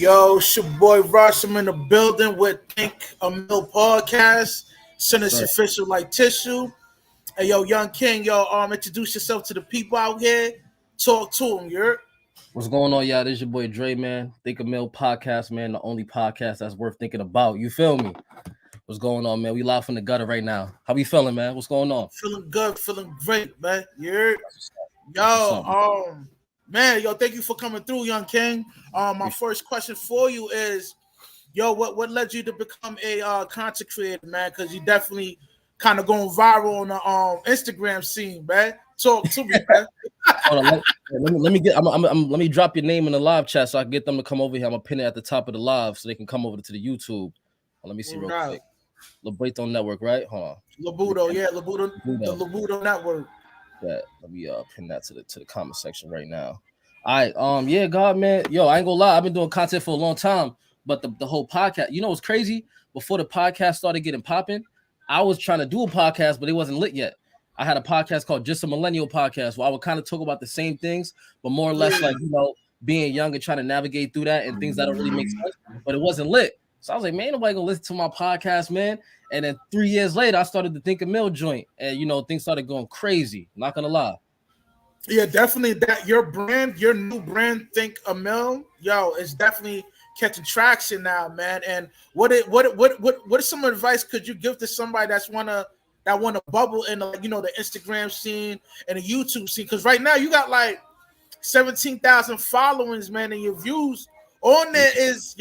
Yo, it's your boy Rush. I'm in the building with Think Amill Podcast. Send us official like tissue. Hey, yo, Young King, introduce yourself to the people out here. Talk to them, you're. What's going on, y'all? This is your boy Dre, man. Think Amill Podcast, man. The only podcast that's worth thinking about. You feel me? What's going on, man? We live from the gutter right now. How we feeling, man? What's going on? Feeling good, feeling great, man. You're. Yo, man, thank you for coming through, Young King. My first question for you is, what led you to become a content creator, man? Because you definitely kind of going viral on the Instagram scene, man. Talk to me, man. Hold on, let me drop your name in the live chat so I can get them to come over here. I'm gonna pin it at the top of the live so they can come over to the YouTube. Let me see real quick. Labudo Network, right? Hold on. Labudo, the Labudo Network. Yeah, let me pin that to the comment section right now. All right, yeah, God, man, I ain't gonna lie, I've been doing content for a long time, but the whole podcast, what's crazy? Before the podcast started getting popping, I was trying to do a podcast, but it wasn't lit yet. I had a podcast called Just a Millennial Podcast where I would kind of talk about the same things, but more or less like, being young and trying to navigate through that and things that don't really make sense, but it wasn't lit. So I was like, man, nobody gonna listen to my podcast, man. And then 3 years later, I started the Think Amill joint, and things started going crazy. Not gonna lie. Yeah, definitely that your new brand, Think Amill, is definitely catching traction now, man. And what is some advice could you give to somebody that want to bubble in the Instagram scene and the YouTube scene? Because right now you got like 17,000 followers, man, and your views on there is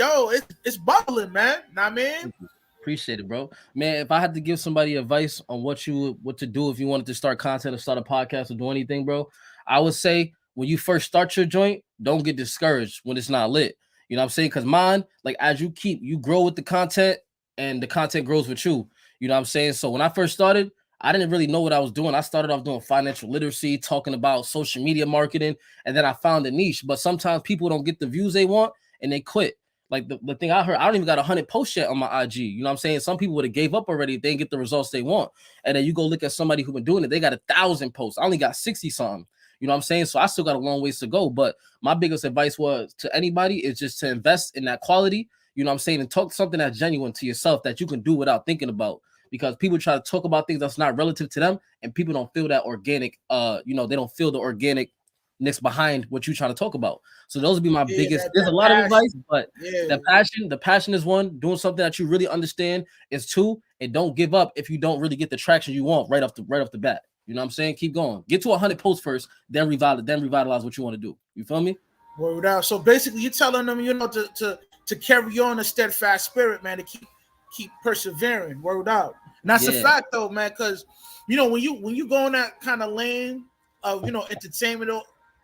it's bubbling, man. Know what I mean? Appreciate it, bro. Man, if I had to give somebody advice on what to do if you wanted to start content or start a podcast or do anything, bro, I would say when you first start your joint, don't get discouraged when it's not lit. You know what I'm saying? Because mine, like as you grow with the content and the content grows with you. You know what I'm saying? So when I first started, I didn't really know what I was doing. I started off doing financial literacy, talking about social media marketing, and then I found a niche. But sometimes people don't get the views they want and they quit. Like the thing I heard, I don't even got 100 posts yet on my IG. You know what I'm saying? Some people would have gave up already if they didn't get the results they want. And then you go look at somebody who's been doing it, they got 1,000 posts. I only got 60 something. You know what I'm saying? So I still got a long ways to go. But my biggest advice was to anybody is just to invest in that quality. You know what I'm saying? And talk something that's genuine to yourself that you can do without thinking about. Because people try to talk about things that's not relative to them, and people don't feel that organic. They don't feel the organicness behind what you're trying to talk about. So those would be my biggest. There's a lot of advice, but the passion is one. Doing something that you really understand is two, and don't give up if you don't really get the traction you want right off the bat. You know what I'm saying? Keep going. Get to 100 posts first, then revitalize what you want to do. You feel me? Word out. So basically, you're telling them, to carry on a steadfast spirit, man, to keep persevering. Word out. And that's a fact, though, man. Because when you go in that kind of lane of entertainment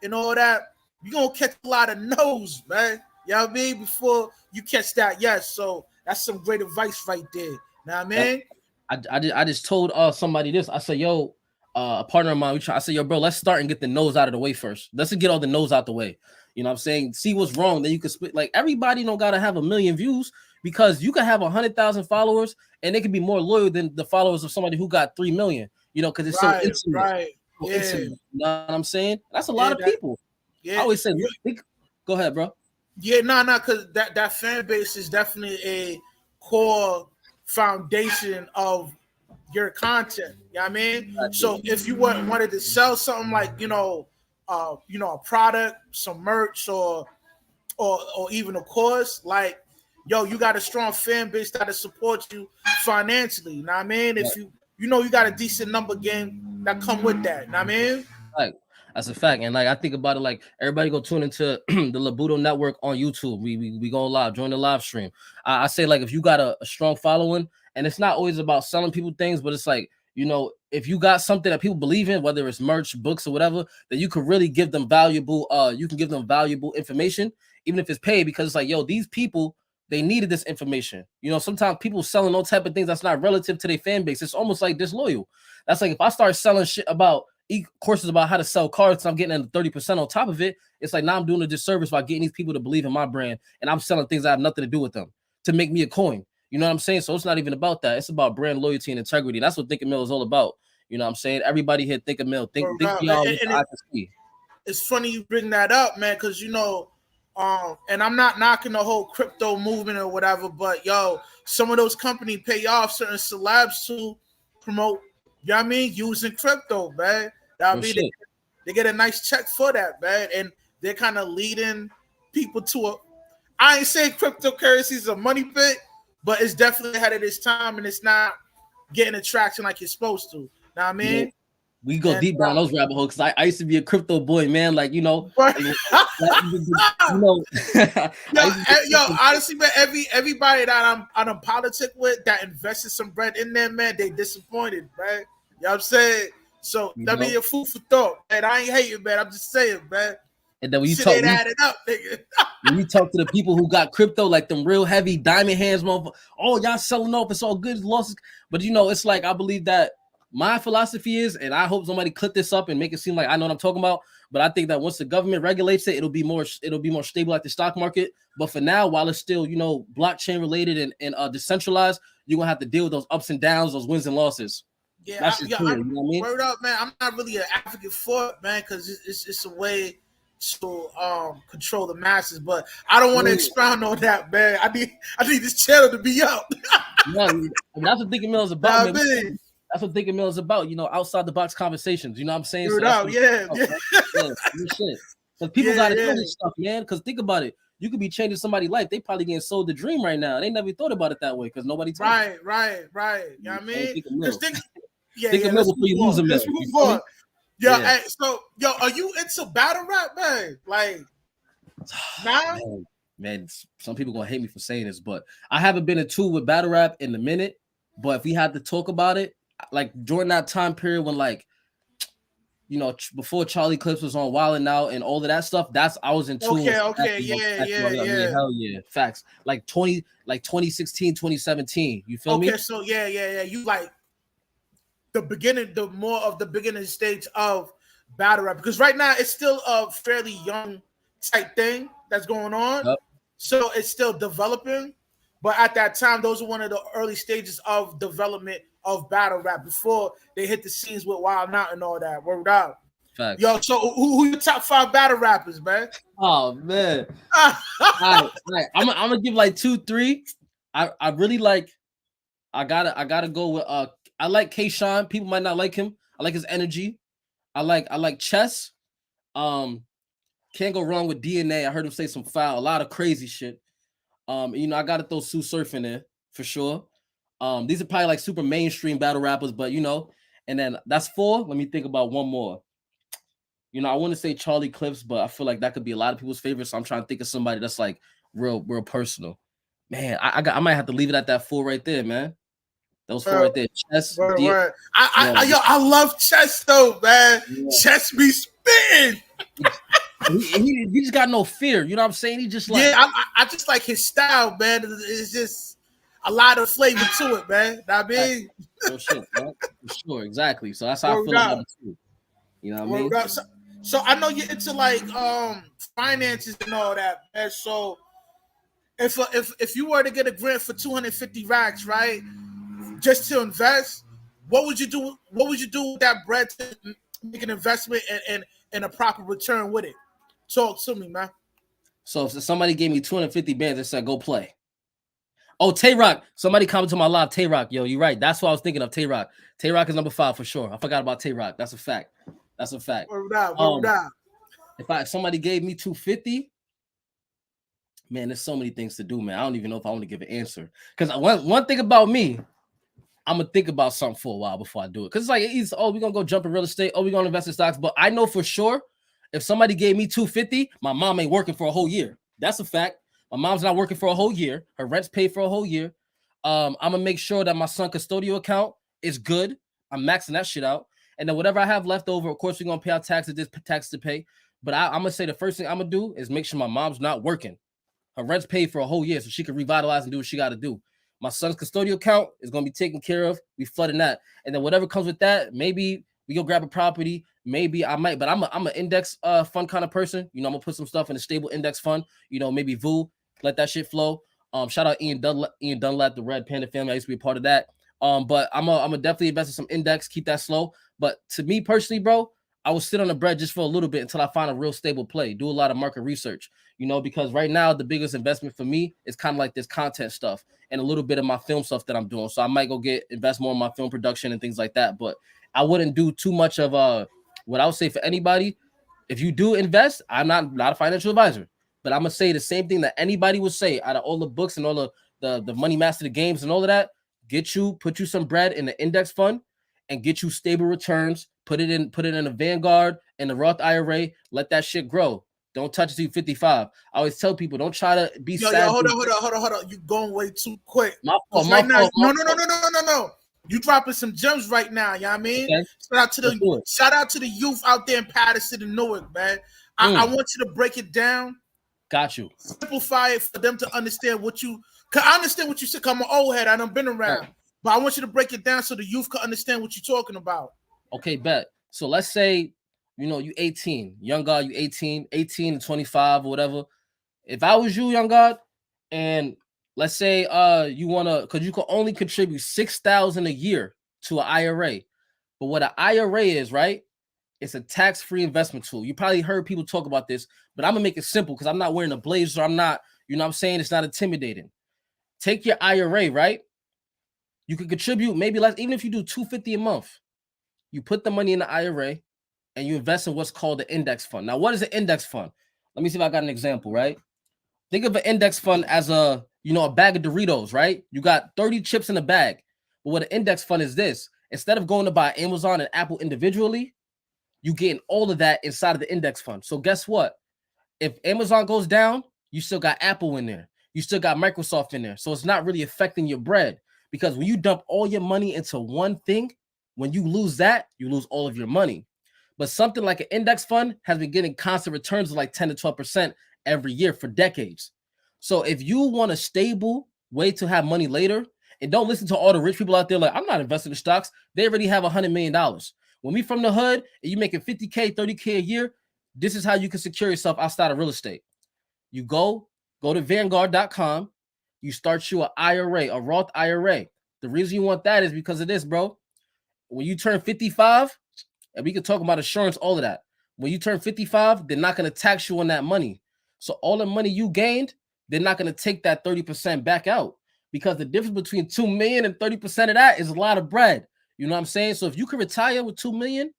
and all that, you're gonna catch a lot of no's, man. You know what I mean? Before you catch that yes. So that's some great advice right there. Know what I mean? I just told somebody this. I said, a partner of mine, I said, bro, let's start and get the no's out of the way first. Let's get all the no's out the way. You know what I'm saying? See what's wrong. Then you can split. Like everybody don't gotta have 1 million views, because you can have 100,000 followers and they can be more loyal than the followers of somebody who got 3 million. Because it's so intimate. Right. Intimate, you know what I'm saying? That's a lot of people. Yeah. I always say, go ahead, bro. Yeah, because that fan base is definitely a core foundation of your content. You know what I mean? So if you wanted to sell something like, a product, some merch or even a course, like, you got a strong fan base that'll support you financially. You know what I mean? If you got a decent number game that come with that. You know what I mean? Like, that's a fact. And like I think about it, like everybody go tune into the Labudo Network on YouTube. We go live, join the live stream. I say, like, if you got a strong following, and it's not always about selling people things, but it's like, if you got something that people believe in, whether it's merch, books, or whatever, that you could really give them valuable, information, even if it's paid, because it's like, these people, they needed this information. Sometimes people selling all type of things that's not relative to their fan base. It's almost like disloyal. That's like if I start selling shit about courses about how to sell cards, and I'm getting 30% on top of it. It's like now I'm doing a disservice by getting these people to believe in my brand, and I'm selling things that have nothing to do with them to make me a coin. You know what I'm saying? So it's not even about that. It's about brand loyalty and integrity. That's what Think Amill is all about. You know what I'm saying? Everybody here Think Amill. Think y'all. It's funny you bring that up, man, because And I'm not knocking the whole crypto movement or whatever, but yo, some of those companies pay off certain celebs to promote, you know what I mean, using crypto, man. I mean, they get a nice check for that, man. And they're kind of leading people to a, I ain't saying cryptocurrency is a money pit, but it's definitely ahead of its time and it's not getting attraction like it's supposed to. Know what I mean? Yeah. We go deep down those rabbit holes because I used to be a crypto boy, man. Like, you know, honestly, man, everybody that I'm on politic with that invested some bread in there, man, they disappointed, man. You know what I'm saying? So that be a food for thought, man. I ain't hating, man. I'm just saying, man. And then when you talk, when you talk to the people who got crypto, like them real heavy diamond hands, oh, y'all selling off, it's all good, losses. But you know, it's like I believe that my philosophy is, and I hope somebody clip this up and make it seem like I know what I'm talking about. But I think that once the government regulates it, it'll be more stable like the stock market. But for now, while it's still, you know, blockchain related and decentralized, you're gonna have to deal with those ups and downs, those wins and losses. Yeah, you know what I mean? Word up, man. I'm not really an advocate for it, man, because it's a way to control the masses. But I don't want to expound on that, man. I need this channel to be up. That's what Think Amill is about, man. That's what Think Amill is about, you know, outside the box conversations. You know what I'm saying? Yeah. Shit. Because people gotta know this stuff, man. Because think about it. You could be changing somebody's life. They probably getting sold the dream right now. They never thought about it that way because nobody told them. Right. You know what I mean? Think Amill before you lose a Let's move on. Hey, so, are you into battle rap, man? Like, nah? Man, some people gonna hate me for saying this, but I haven't been into with battle rap in a minute. But if we had to talk about it, like during that time period when, like, you know, before Charlie Clips was on Wild 'N Out and all of that stuff, I was into. Yeah. Hell yeah, facts. Like 2016, 2017. You feel me? Okay, so yeah. You like the beginning stage of battle rap because right now it's still a fairly young type thing that's going on. Yep. So it's still developing. But at that time, those are one of the early stages of development of battle rap before they hit the scenes with Wild 'N Out and all that. Word out. Facts. Yo, so who your top 5 battle rappers, man? Oh man. All right. I'm gonna give like 2, 3. I really like. I gotta go with I like K-Shine. People might not like him. I like his energy. I like Chess. Can't go wrong with DNA. I heard him say some foul, a lot of crazy shit. You know, I gotta throw Sue Surf in there for sure. These are probably like super mainstream battle rappers, but you know, and then that's 4. Let me think about one more. You know, I want to say Charlie Clips, but I feel like that could be a lot of people's favorite. So I'm trying to think of somebody that's like real personal. Man, I might have to leave it at that 4 right there, man. Those 4 right there. Chess. I love Chess though, man. Yeah. Chess be spitting. he just got no fear. You know what I'm saying? He just like I just like his style, man. It's just a lot of flavor to it, man. I mean, for sure, man. For sure, exactly. So that's how I feel about it too. You know what I mean? So I know you're into like finances and all that, man. So if you were to get a grant for 250 racks, right, just to invest, what would you do? What would you do with that bread to make an investment and a proper return with it? Talk to me, man. So if somebody gave me 250 bands and said, go play. Oh, Tay-Rock. Somebody commented to my live, Tay-Rock. Yo, you're right. That's what I was thinking of, Tay-Rock. Tay-Rock is number 5 for sure. I forgot about Tay-Rock. That's a fact. Word out. If somebody gave me 250, man, there's so many things to do, man. I don't even know if I want to give an answer. Because one thing about me, I'm going to think about something for a while before I do it. Because it's like, we're going to go jump in real estate. We're going to invest in stocks. But I know for sure, if somebody gave me 250, my mom ain't working for a whole year. That's a fact. My mom's not working for a whole year. Her rent's paid for a whole year. I'm going to make sure that my son's custodial account is good. I'm maxing that shit out. And then whatever I have left over, of course, we're going to pay our taxes. There's taxes to pay. But I'm going to say the first thing I'm going to do is make sure my mom's not working. Her rent's paid for a whole year so she can revitalize and do what she got to do. My son's custodial account is going to be taken care of. We flooding that. And then whatever comes with that, maybe we go grab a property. Maybe I might, but I'm an index fund kind of person. You know, I'm going to put some stuff in a stable index fund. You know, maybe VU, let that shit flow. Shout out Ian Dunlap, the Red Panda family. I used to be a part of that. But I'm a definitely invest in some index, keep that slow. But to me personally, bro, I will sit on the bread just for a little bit until I find a real stable play. Do a lot of market research, because right now the biggest investment for me is kind of like this content stuff and a little bit of my film stuff that I'm doing. So I might go invest more in my film production and things like that. But I wouldn't do too much of what I would say for anybody. If you do invest, I'm not a financial advisor, but I'm gonna say the same thing that anybody would say out of all the books and all the money master the games and all of that. Put you some bread in the index fund and get you stable returns. Put it in a Vanguard and the Roth IRA. Let that shit grow. Don't touch it till 55. I always tell people, don't try to be sad. Yo, hold on. You going way too quick. My fault. No. You dropping some gems right now. You know what I mean? Okay. Shout out to the youth out there in Patterson and Newark, man. I want you to break it down. Got you. Simplify it for them to understand what you. Cause I understand what you said. I'm an old head. I done been around, but I want you to break it down so the youth can understand what you're talking about. Okay, bet. So let's say, you 18, young God, you 18 to 25 or whatever. If I was you, young God, and let's say you wanna, because you can only contribute $6,000 a year to an IRA. But what an IRA is, right? It's a tax-free investment tool. You probably heard people talk about this, but I'm gonna make it simple because I'm not wearing a blazer. I'm not, what I'm saying? It's not intimidating. Take your IRA, right? You can contribute maybe less, even if you do $250 a month. You put the money in the IRA and you invest in what's called the index fund. Now, what is an index fund? Let me see if I got an example, right? Think of an index fund as a bag of Doritos, right? You got 30 chips in a bag. But what an index fund is this. Instead of going to buy Amazon and Apple individually, you getting all of that inside of the index fund. So guess what? If Amazon goes down, you still got Apple in there. You still got Microsoft in there. So it's not really affecting your bread because when you dump all your money into one thing, when you lose that, you lose all of your money. But something like an index fund has been getting constant returns of like 10 to 12% every year for decades. So if you want a stable way to have money later, and don't listen to all the rich people out there like, I'm not investing in stocks. They already have $100 million. When we from the hood and you making 50K, 30K a year, this is how you can secure yourself outside of real estate. You go to Vanguard.com. You start you an IRA, a Roth IRA. The reason you want that is because of this, bro. When you turn 55, and we can talk about insurance, all of that. When you turn 55, they're not going to tax you on that money. So all the money you gained, they're not going to take that 30% back out because the difference between 2 million and 30% of that is a lot of bread. You know what I'm saying? So if you can retire with 2 million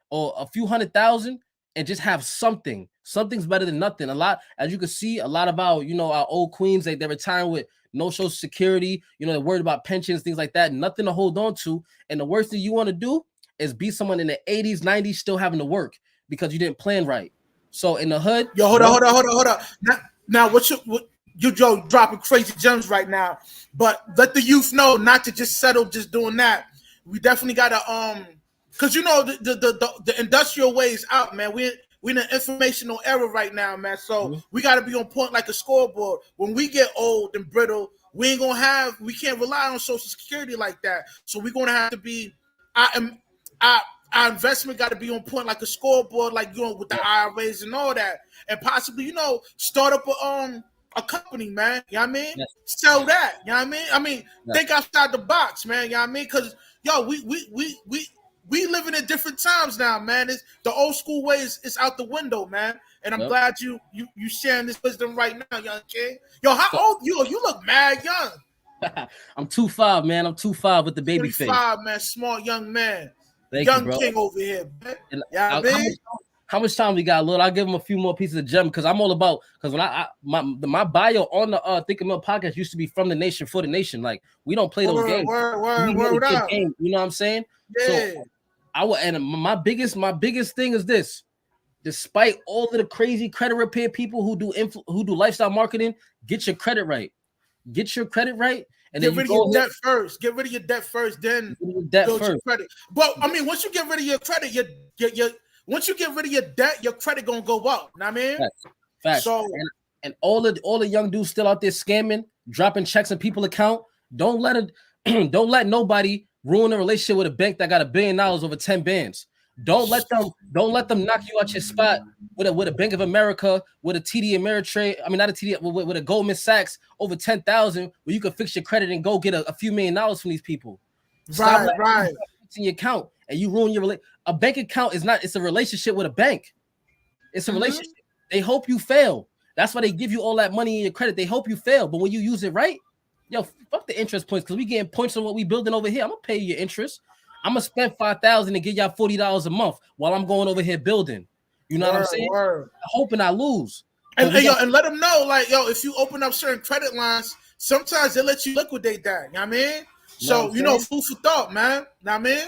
or a few 100,000 and just have something's better than nothing. A lot, as you can see, a lot of our old queens, they're retiring with no social security. They're worried about pensions, things like that. Nothing to hold on to. And the worst thing you want to do is be someone in the 80s, 90s still having to work because you didn't plan right. So in the hood, yo, hold on. Now, what you Joe dropping crazy gems right now, but let the youth know not to just settle just doing that. We definitely gotta because the industrial way is out, man. We're in an informational era right now, man. So we gotta be on point like a scoreboard. When we get old and brittle, we can't rely on Social Security like that. So we're gonna have to be our investment got to be on point like a scoreboard, like with the IRAs and all that, and possibly start up a company, man. You know what I mean? Yes. Sell that. You know what I mean? I mean, think outside the box, man. You know what I mean? Because we living in different times now, man. It's the old school way is out the window, man. And I'm glad you sharing this wisdom right now, young kid. Yo, how old you? You look mad young. I'm 2'5", man. I'm 2'5" with the baby face. 25, man. Smart young man. Thank young you, bro. king over here, man. How much time we got, Lord? I'll give him a few more pieces of gem because I'm all about when my bio on the Think Amill Podcast used to be from the nation for the nation. Like we don't play those games. Word up. You know what I'm saying? Yeah. So my biggest thing is this. Despite all of the crazy credit repair people who do lifestyle marketing, get your credit right. Get your credit right. And get rid of your debt first. Get rid of your debt first, then build your credit. But I mean, once you get rid of your credit, once you get rid of your debt, your credit gonna go up. You know what I mean? Facts. So and all the young dudes still out there scamming, dropping checks in people's account. Don't let nobody ruin a relationship with a bank that got $1 billion over 10 bands. Don't let them knock you out your spot with a Bank of America, with a TD Ameritrade. I mean, not a TD, with a Goldman Sachs over 10,000, where you can fix your credit and go get a few $1 million from these people. Right. In your account. and you ruin your a bank account is not. It's a relationship with a bank. It's a relationship. They hope you fail. That's why they give you all that money in your credit. They hope you fail, but when you use it right, yo, fuck the interest points because we getting points on what we building over here. I'm gonna pay you your interest. I'm gonna spend $5,000 and give y'all $40 a month while I'm going over here building. You know what I'm saying? Hoping I lose. And let them know, like, yo, if you open up certain credit lines, sometimes they let you liquidate that. You know what I mean? So, food for thought, man. You know what I mean?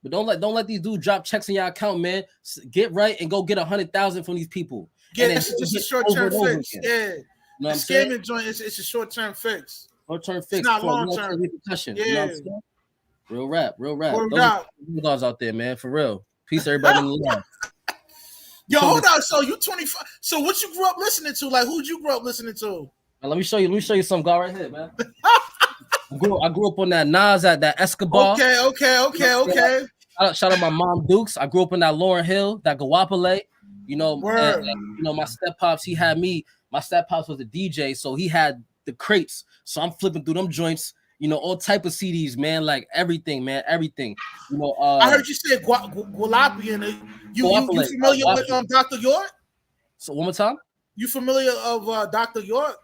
But don't let these dudes drop checks in your account, man. Get right and go get 100,000 from these people. Yeah, it's just a short-term fix. Yeah. You know the scamming joint it's a short-term fix. Short-term fix. It's not long-term. Yeah. You know what I'm saying? Real rap. Those guys out there, man, for real. Peace, everybody in the love. Yo, hold on. So you 25. So what you grew up listening to? Like, who'd you grow up listening to? Let me show you some guy right here, man. I grew up on that Nas, that Escobar. Okay. Shout out my mom Dukes. I grew up in that Lauryn Hill, that Guapale. You know, my step pops. My step pops was a DJ, so he had the crates. So I'm flipping through them joints. You know, all type of CDs, man. Like everything, man. Everything. You know. I heard you say Gualapi. You familiar with Dr. York? So one more time. You familiar of Dr. York?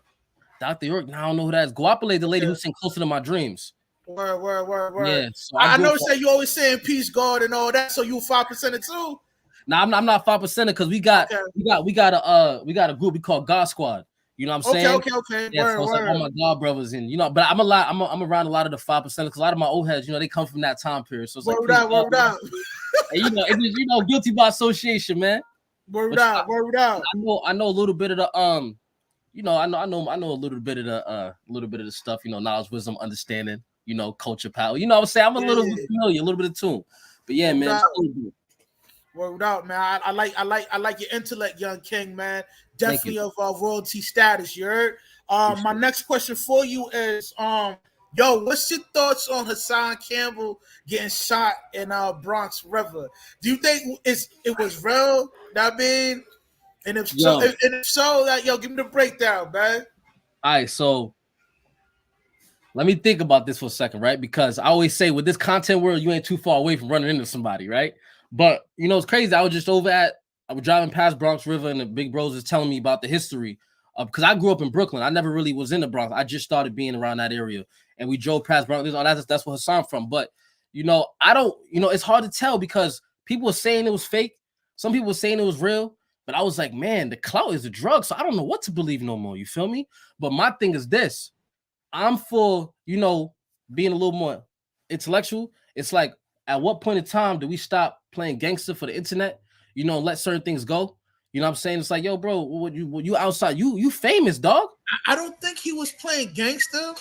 Dr. York. Now I don't know who that is. Guapale, the lady who sang "Closer to My Dreams." Word. Yeah. So I know you always saying peace, God, and all that. So you 5% too? Nah, I'm not 5% because we got a group we call God Squad. You know what I'm saying? Okay. Yeah, so it's like all my God brothers and but I'm around a lot of the 5% because a lot of my old heads, they come from that time period. So it's like word out. And, it's just, guilty by association, man. Word out. I know a little bit of the I know a little bit of the stuff, knowledge, wisdom, understanding, culture, power. You know what I'm saying? I'm a little bit familiar, a little bit of tune. But yeah, man. Word out, man. I like your intellect, young king, man. Definitely of royalty status. You heard? My next question for you is, what's your thoughts on Hassan Campbell getting shot in Bronx River? Do you think it was real? I mean, and if so, give me the breakdown, man. All right, so let me think about this for a second, right? Because I always say with this content world, you ain't too far away from running into somebody, right? But it's crazy. I was driving past Bronx River, and the big bros is telling me about the history because I grew up in Brooklyn. I never really was in the Bronx. I just started being around that area, and we drove past Bronx. That's where Hassan from. But I don't. It's hard to tell because people were saying it was fake. Some people were saying it was real. But I was like, man, the clout is a drug, so I don't know what to believe no more. You feel me? But my thing is this: I'm for being a little more intellectual. It's like, at what point in time do we stop playing gangster for the internet? Let certain things go. You know what I'm saying? It's like, yo, bro, what you outside? You famous, dog. I don't think he was playing gangster.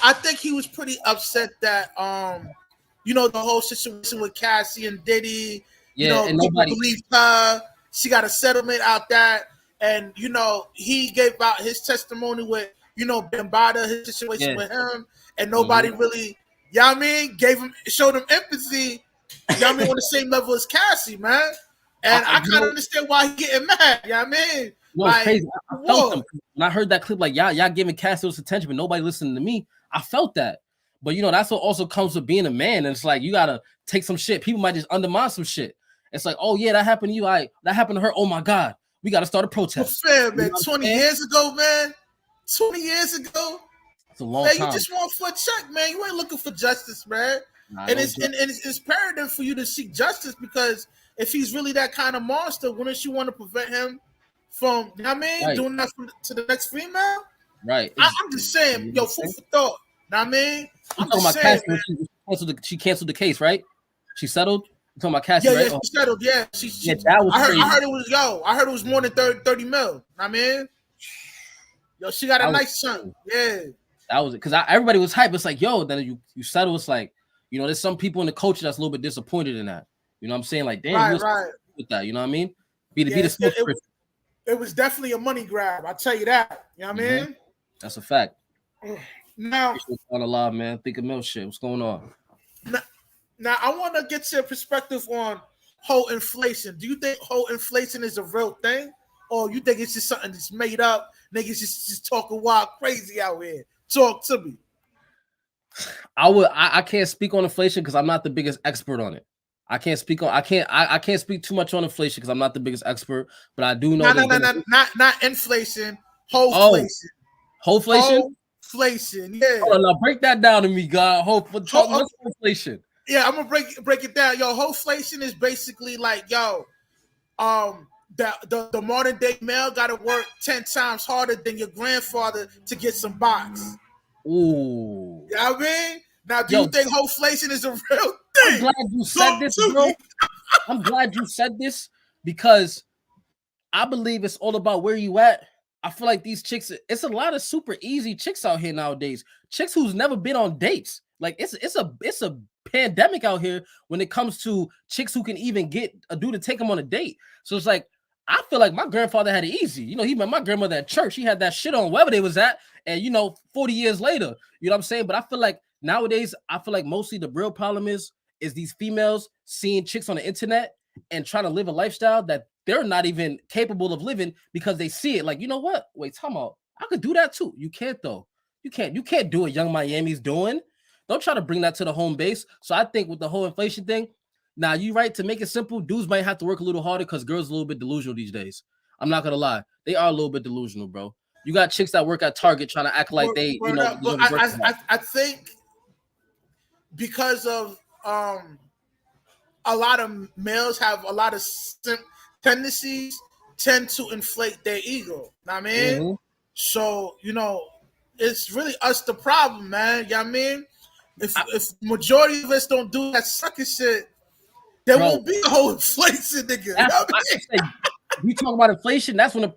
I think he was pretty upset that the whole situation with Cassie and Diddy. And people nobody believed her. She got a settlement out that, and he gave out his testimony with Bambaataa, his situation with him, and nobody really, showed him empathy, on the same level as Cassie, man. And I kind of understand why he getting mad. It's crazy. I felt them when I heard that clip. Like y'all giving Cassie this attention, but nobody listening to me. I felt that, but that's what also comes with being a man. And it's like you gotta take some shit. People might just undermine some shit. It's like, oh yeah, that happened to you. That happened to her. Oh my God, we got to start a protest. Fair, man. 20 years ago, man. 20 years ago. It's a long time. You just want for a check, man. You ain't looking for justice, man. It's imperative for you to seek justice because if he's really that kind of monster, wouldn't you want to prevent him from, doing that to the next female? Right. I'm just saying, food for thought. I'm just saying, she canceled the case, right? She settled. Talking about Cassie, right? She settled. Yeah, that was crazy. I heard it was more than 30 mil. She got a nice son. Yeah, that was it. Because everybody was hyped. It's like, yo, then you settle. It's like, there's some people in the culture that's a little bit disappointed in that. You know what I'm saying? Like, damn, right. With that, you know what I mean? Be the spokesperson. It was definitely a money grab. I tell you that. You know what I mean? That's a fact. Now, on a live, man. Think Amill shit. What's going on? Now, I want to get your perspective on whole inflation. Do you think whole inflation is a real thing? Or you think it's just something that's made up? Niggas just talking wild crazy out here. Talk to me. I can't speak on inflation because I'm not the biggest expert on it. I can't speak on. I can't speak too much on inflation because I'm not the biggest expert, but I do know No, that. not inflation. Oh, Wholeflation. wholeflation. Wholeflation. Yeah. Hold on, now break that down to me, God. What's inflation? Yeah, I'm gonna break it down. Yo, wholeflation is basically like, the modern day male got to work 10 times harder than your grandfather to get some box. Ooh. You know what I mean? Now, do Yo, you think wholeflation is a real I'm thing? glad you said this, bro. I'm glad you said this because I believe it's all about where you at. I feel like these chicks, it's a lot of super easy chicks out here nowadays. Chicks who's never been on dates. Like it's a pandemic out here when it comes to chicks who can even get a dude to take them on a date. So it's like I feel like my grandfather had it easy. You know, he met my grandmother at church. He had that shit on wherever they was at, and 40 years later, you know what I'm saying? But I feel like nowadays, I feel like mostly the real problem is these females seeing chicks on the internet and trying to live a lifestyle that they're not even capable of living because they see it. Like, you know what? Wait, time out. I could do that too. You can't though. You can't do what Young Miami's doing. Don't try to bring that to the home base. So I think with the whole inflation thing, now you right, to make it simple, dudes might have to work a little harder because girls are a little bit delusional these days. I'm not gonna lie. They are a little bit delusional, bro. You got chicks that work at Target trying to act like they, But I think because of a lot of males have a lot of tendencies tend to inflate their ego. Know what I mean? Mm-hmm. So, it's really us the problem, man. You know what I mean? If majority of us don't do that sucker shit, there won't be a whole inflation, nigga. You know what I mean? You talk about inflation, that's when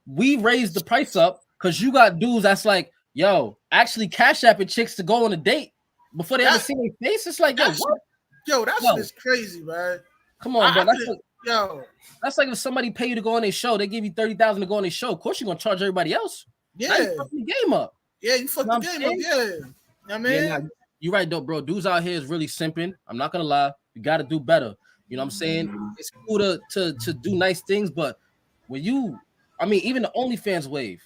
we raised the price up because you got dudes that's like, yo, actually cash apping chicks to go on a date before they ever see their face. It's like, yo, what? Yo, that shit is crazy, man. Come on, bro. That's like if somebody pay you to go on a show, they give you $30,000 to go on a show. Of course, you're gonna charge everybody else. Yeah, now you fuck the game up. Yeah, you fuck the game up. Yeah, you know what I mean, you're right though, bro. Dudes out here is really simping. I'm not gonna lie. You got to do better. You know what I'm saying? It's cool to do nice things, but when even the OnlyFans wave,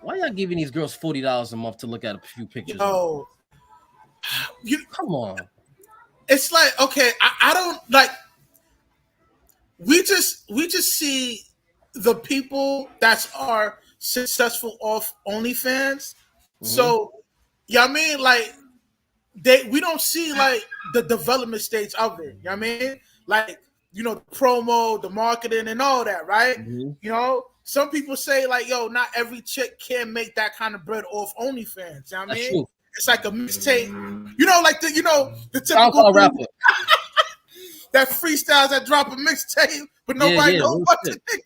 why y'all giving these girls $40 a month to look at a few pictures? Oh, come on. It's like, okay, I don't like. We just see the people that are successful off OnlyFans. Mm-hmm. So, I mean, like we don't see like the development stage of it. You know what I mean? Like, the promo, the marketing, and all that, right? Mm-hmm. Some people say like, yo, not every chick can make that kind of bread off OnlyFans. You know what I mean? True. It's like a mixtape. Like the typical rapper that freestyles that drop a mixtape, but nobody knows what to think.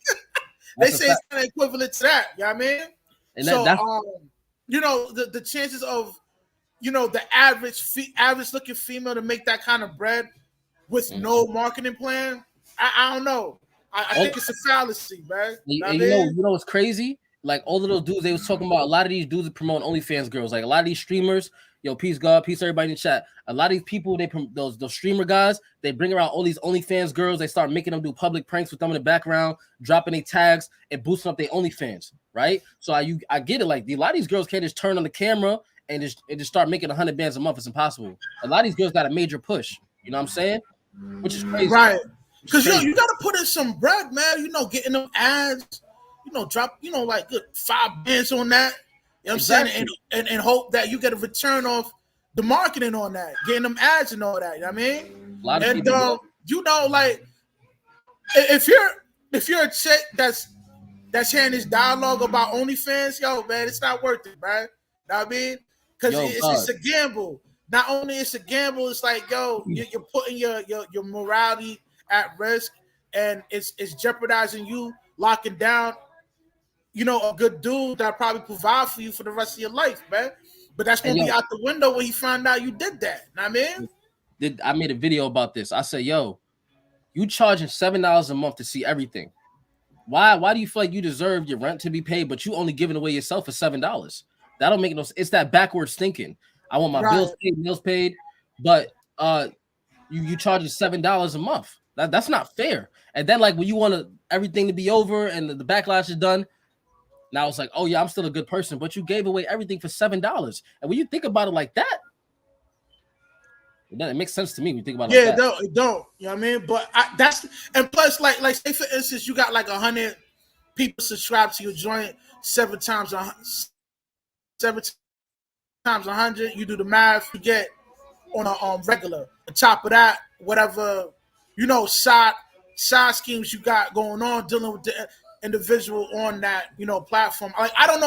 They say it's kind of equivalent to that. You know what I mean? And so, the chances of, the average looking female to make that kind of bread with no marketing plan, I don't know. I think it's a fallacy, man. You know what's crazy? Like all of those dudes they was talking about, a lot of these dudes are promoting OnlyFans girls. Like a lot of these streamers, peace God, peace everybody in the chat. A lot of these people, those streamer guys, they bring around all these OnlyFans girls. They start making them do public pranks with them in the background, dropping their tags and boosting up their OnlyFans, right? So I get it. Like a lot of these girls can't just turn on the camera and just start making 100 bands a month. It's impossible. A lot of these girls got a major push. You know what I'm saying? Which is crazy, right? Because you got to put in some bread, man. Getting them ads. Drop, like good 5 bands on that. You know what I'm saying? And hope that you get a return off the marketing on that, getting them ads and all that. You know what I mean? A lot of people, like if you're a chick that's hearing this dialogue about OnlyFans, yo, man, it's not worth it, bro. You know what I mean? Because it's a gamble. Not only it's a gamble, it's like, yo, you're putting your morality at risk, and it's jeopardizing you locking down a good dude that probably provide for you for the rest of your life, man. But that's gonna be out the window when he find out you did that. Know what I mean? I made a video about this. I said, yo, you charging $7 a month to see everything. Why do you feel like you deserve your rent to be paid, but you only giving away yourself for $7? That don't make no sense. It's that backwards thinking. I want my bills paid, meals paid, but you charging $7 a month. That's not fair. And then like when you want everything to be over and the backlash is done, now it's like, oh yeah, I'm still a good person, but you gave away everything for $7. And when you think about it like that, It makes sense to me when you think about it. Yeah, like that. it don't. You know what I mean? But and plus, like say for instance, you got like 100 people subscribe to your joint 7 times 100. You do the math, you get on a regular. On top of that, whatever side schemes you got going on dealing with the individual on that platform. Like I don't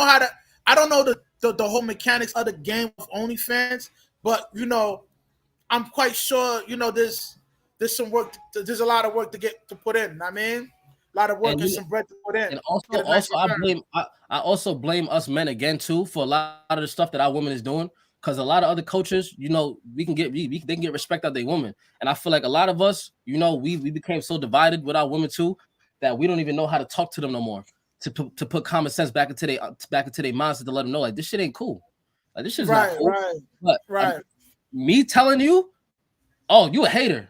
know the whole mechanics of the game of OnlyFans, but I'm quite sure there's some work. There's a lot of work to put in. I mean, a lot of work and some bread to put in. And also I also blame us men again too for a lot of the stuff that our women is doing. Because a lot of other coaches, they can get respect out of their women, and I feel like a lot of us, we became so divided with our women too that we don't even know how to talk to them no more. To put common sense back into their mindset to let them know like this shit ain't cool, like this shit's not cool. But me telling you, oh, you a hater.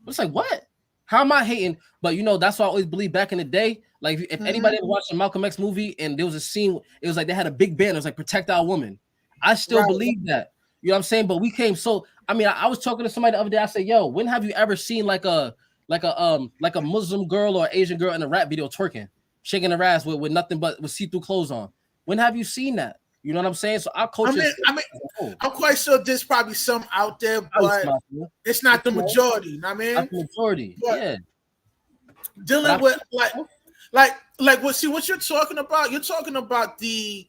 It's like what? How am I hating? But that's why I always believe back in the day. Like if anybody ever watched a Malcolm X movie and there was a scene, it was like they had a big banner, it was like protect our woman. I still believe that. You know what I'm saying? But we came so. I mean, I was talking to somebody the other day. I said, "Yo, when have you ever seen like a Muslim girl or Asian girl in a rap video twerking, shaking her ass with nothing but with see-through clothes on? When have you seen that? You know what I'm saying? So our coaches. I'm quite sure there's probably some out there, but it's not the majority. You know what I mean? Not the majority. But yeah. Dealing with like what you're talking about. You're talking about the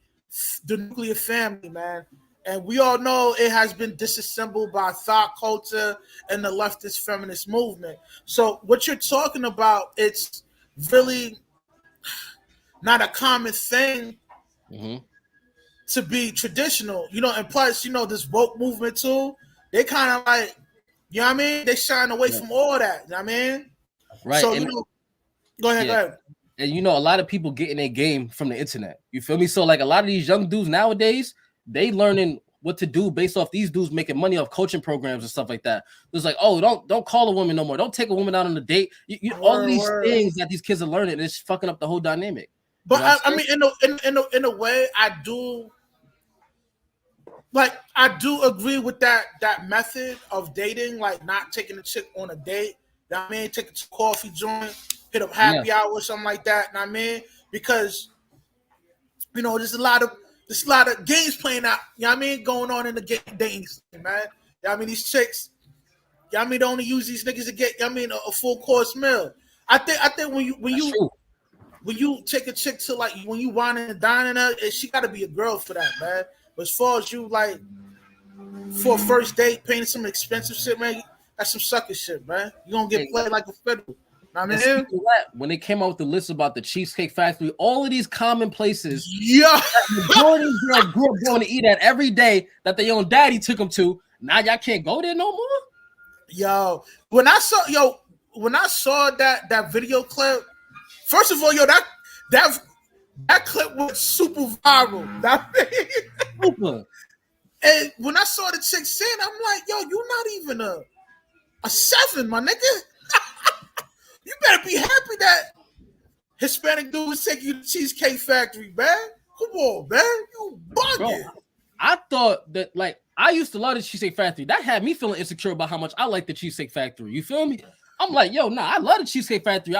nuclear family, man. And we all know it has been disassembled by thought culture and the leftist feminist movement. So what you're talking about, it's really not a common thing to be traditional, and plus, this woke movement too, they kind of like, you know what I mean? They shine away from all that, you know what I mean? Right. So, go ahead. And a lot of people get in their game from the internet. You feel me? So like a lot of these young dudes nowadays, they learning what to do based off these dudes making money off coaching programs and stuff like that. It's like, oh, don't call a woman no more. Don't take a woman out on a date. All of these things that these kids are learning, it's fucking up the whole dynamic. But I mean, in a way, I do agree with that method of dating, like not taking a chick on a date. You know what I mean? Take it to coffee joint, hit up happy hour or something like that. You know what I mean? Because there's a lot of games playing out. You know what I mean? Going on in the dating scene, man. You know what I mean? These chicks. You know what I mean? They only use these niggas to get. You know what I mean? A full course meal. I think when you take a chick to like when you whining and dining her, she got to be a girl for that, man. But as far as you like for a first date, paying some expensive shit, man, that's some sucker shit, man. You gonna get played like a fiddle. I mean, when they came out with the list about the Cheesecake Factory, all of these common places, majority of girls grew up going to eat at every day that their own daddy took them to. Now y'all can't go there no more. Yo, when I saw that video clip, first of all, that clip went super viral. Super. And when I saw the chick saying, I'm like, yo, you're not even a 7, my nigga. You better be happy that Hispanic dude was taking you to Cheesecake Factory, man. Come on, man. You bugging. Bro, I thought that, like, I used to love the Cheesecake Factory. That had me feeling insecure about how much I like the Cheesecake Factory. You feel me? I'm like, yo, nah, I love the Cheesecake Factory.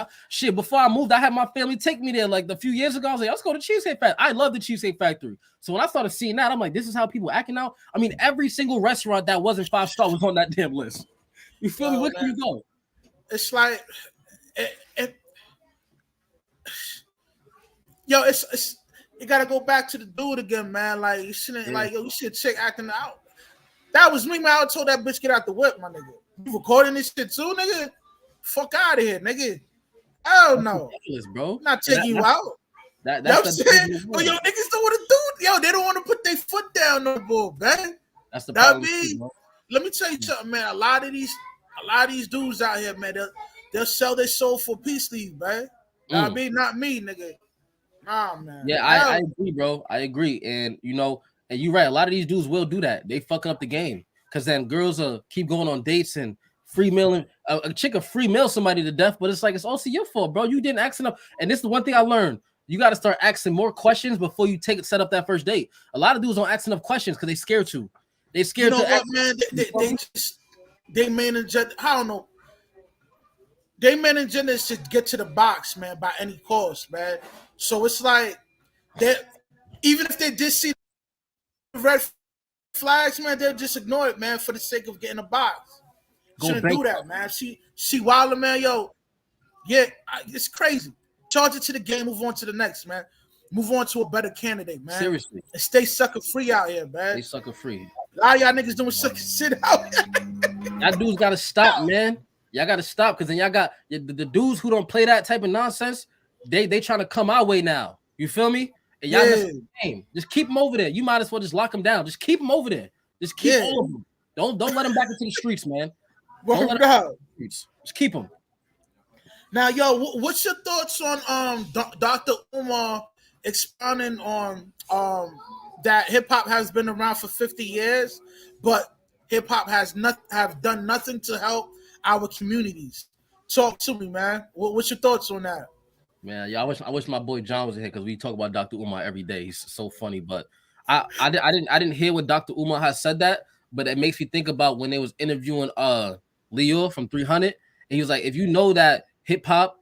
Before I moved, I had my family take me there like a few years ago. I was like, let's go to Cheesecake Factory. I love the Cheesecake Factory. So when I started seeing that, I'm like, this is how people acting now. I mean, every single restaurant that wasn't 5-star was on that damn list. You feel me? Where can you go? It's like, it's you gotta go back to the dude again, man. Like you shouldn't, like yo, you should check acting out. That was me, man. I told that bitch get out the whip, my nigga. You recording this shit too, nigga? Fuck out of here, nigga. Hell no, ridiculous, bro. I'm not taking you out. That's what I'm saying. But yo, niggas don't want to do. Yo, they don't want to put their foot down no more, man. That's the problem. Let me tell you something, man. A lot of these dudes out here, man, they'll sell their soul for peace leave, man. I mean, not me, nigga. Nah, man. Yeah, I agree, bro. I agree, and and you're right. A lot of these dudes will do that. They fucking up the game because then girls keep going on dates and free mailing a chick will free mail somebody to death, but it's like it's also your fault, bro. You didn't ask enough. And this is the one thing I learned. You got to start asking more questions before you set up that first date. A lot of dudes don't ask enough questions because they scared to. They scared to. What, man? they main agenda, I don't know. They main agenda is to get to the box, man, by any cost, man. So it's like that. Even if they did see the red flags, man, they'll just ignore it, man, for the sake of getting a box. Shouldn't do that, man. She wildin', man. Yo, yeah, it's crazy. Charge it to the game. Move on to the next, man. Move on to a better candidate, man. Seriously. And stay sucker free out here, man. Stay sucker free. A lot of y'all niggas doing sucker shit out here. Y'all dudes gotta stop, man. Y'all gotta stop, because then y'all got the dudes who don't play that type of nonsense. They trying to come our way now. You feel me? And y'all messing the game. Just keep them over there. You might as well just lock them down. Just keep them over there. Just keep all of them. Don't let them back into the streets, man. Don't let them streets. Just keep them. Now, yo, what's your thoughts on Dr. Umar expounding on that hip hop has been around for 50 years, but hip hop have done nothing to help our communities? Talk to me, man. What's your thoughts on that? Man, yeah, I wish my boy John was in here, because we talk about Dr. Umar every day. He's so funny, but I didn't hear what Dr. Umar has said that, but it makes me think about when they was interviewing Leo from 300, and he was like, if you know that hip hop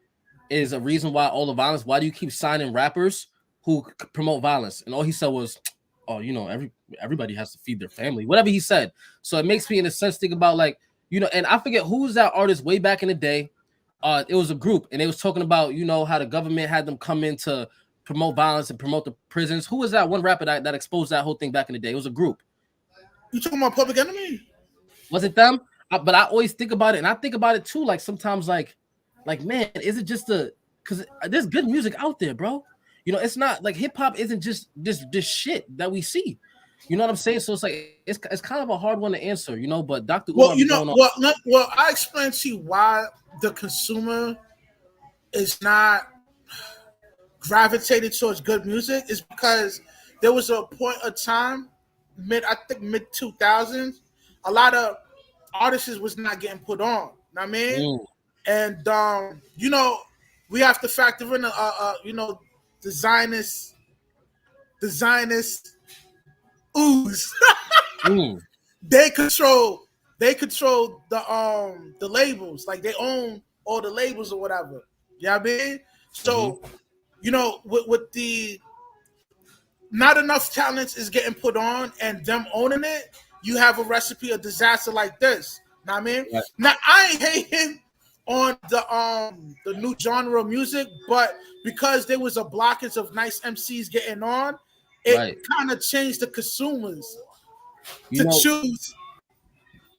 is a reason why all the violence, why do you keep signing rappers who promote violence? And all he said was, oh, you know, everybody has to feed their family, whatever he said. So it makes me, in a sense, think about, like, you know, and I forget who's that artist way back in the day. It was a group, and they was talking about, you know, how the government had them come in to promote violence and promote the prisons. Who was that one rapper that exposed that whole thing back in the day? It was a group. You talking about Public Enemy? Was it them? But I always think about it, and I think about it too. Like sometimes, like man, is it just because there's good music out there, bro? You know, it's not like hip hop isn't just this shit that we see. You know what I'm saying? So it's like it's kind of a hard one to answer, you know. But Dr. Well, you know, well, I explained to you why the consumer is not gravitated towards good music is because there was a point of time, mid 2000s, a lot of artists was not getting put on. You know what I mean? And you know, we have to factor in you know, the Zionist ooze. They control the labels, like they own all the labels or whatever. You know what I mean? So, you know, with the not enough talents is getting put on and them owning it, you have a recipe of disaster like this. You know what I mean? Right. Now I ain't hating on the new genre of music, but because there was a blockage of nice MCs getting on, it kind of changed the consumers to choose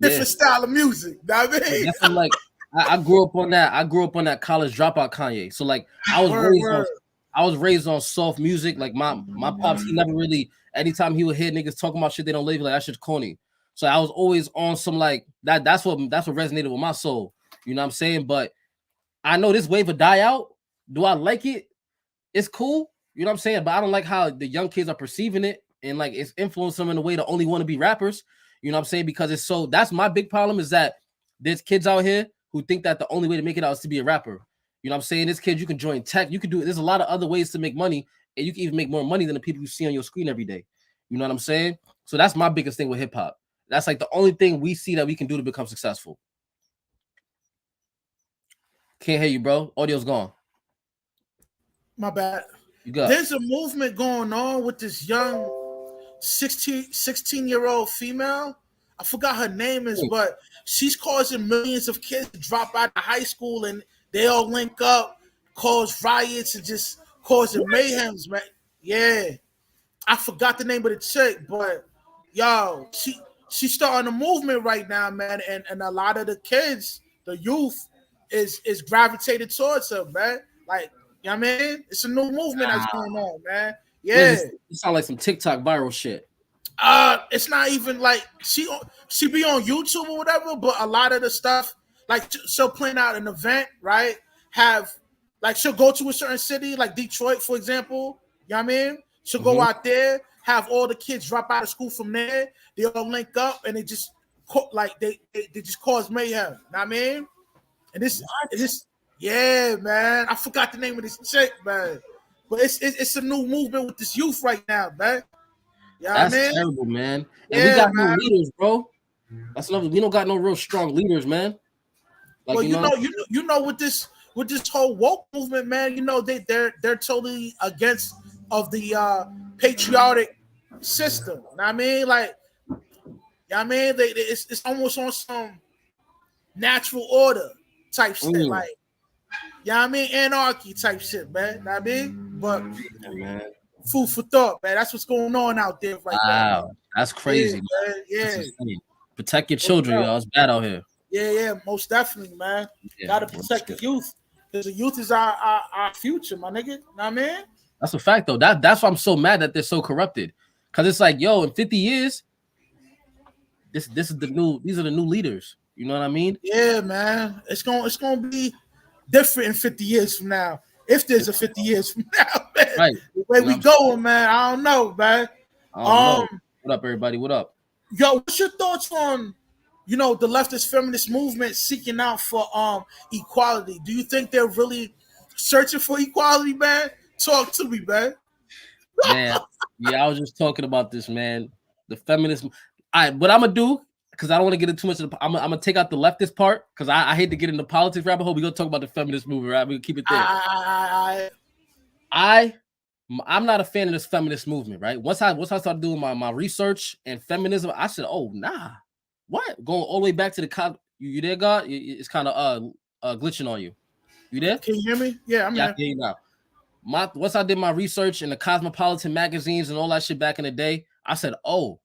different style of music. You know what I mean? I'm like, I grew up on that. I grew up on that college dropout Kanye. So like I was raised on soft music. Like my pops, he never really, anytime he would hear niggas talking about shit they don't live, like that shit's corny. So I was always on some like that. That's what resonated with my soul. You know what I'm saying? But I know this wave will die out. Do I like it? It's cool. You know what I'm saying? But I don't like how the young kids are perceiving it, and like it's influencing them in a way to only want to be rappers. You know what I'm saying? Because it's so, that's my big problem, is that there's kids out here who think that the only way to make it out is to be a rapper. You know what I'm saying? This kid, you can join tech, you can do, there's a lot of other ways to make money, and you can even make more money than the people you see on your screen every day. You know what I'm saying? So that's my biggest thing with hip hop. That's like the only thing we see that we can do to become successful. Can't hear you, bro. Audio's gone. My bad. There's a movement going on with this young 16-year-old female. I forgot her name is, but she's causing millions of kids to drop out of high school, and they all link up, cause riots, and just causing mayhems, man. Yeah. I forgot the name of the chick, but yo, she's starting a movement right now, man, and a lot of the kids, the youth, is gravitated towards her, man. Like, you know what I mean? It's a new movement that's going on, man. Yeah. It sounds like some TikTok viral shit. It's not even like she be on YouTube or whatever, but a lot of the stuff, like she'll plan out an event, right? Have like she'll go to a certain city, like Detroit, for example. You know what I mean? She'll go out there, have all the kids drop out of school from there. They all link up, and they just like they just cause mayhem. You know what I mean? And this, yeah, man. I forgot the name of this chick, man. But it's a new movement with this youth right now, man. You know That's what I mean? terrible, man. And we got new leaders, bro. That's another. We don't got no real strong leaders, man. Like Well, you know, with this whole woke movement, man, you know they're totally against of the patriotic system. You know what I mean, like, you know what I mean, it's almost on some natural order type shit, like, you know what I mean, anarchy type shit, man. You know what I mean, but man, food for thought, man. That's what's going on out there right now. Wow, that's crazy. Yeah, man. Yeah. Protect your children, y'all. It's bad out here. Yeah, most definitely, man. Gotta protect the youth. Because the youth is our future, my nigga. You know what I mean? That's a fact, though. That's why I'm so mad that they're so corrupted. Because it's like, yo, in 50 years, this is the new. These are the new leaders. You know what I mean? Yeah, man. It's gonna be different in 50 years from now. If there's a 50 years from now, man. Right. The way we going, man. I don't know, man. I don't know. What up, everybody? What up? Yo, what's your thoughts on, you know, the leftist feminist movement seeking out for equality? Do you think they're really searching for equality, man? Talk to me, man. Man, yeah, I was just talking about this, man. The feminist. All right, what I'm gonna do, because I don't want to get into too much of the, I'm gonna take out the leftist part, because I hate to get into politics rabbit hole. We're gonna talk about the feminist movement, right? We're gonna keep it there. I'm not a fan of this feminist movement, right? Once I started doing my research and feminism, I said, oh nah, what? Going all the way back to the you there, God? It's kind of glitching on you. You there? Can you hear me? Yeah, I'm here. I hear you now. Once I did my research in the Cosmopolitan magazines and all that shit back in the day, I said, oh,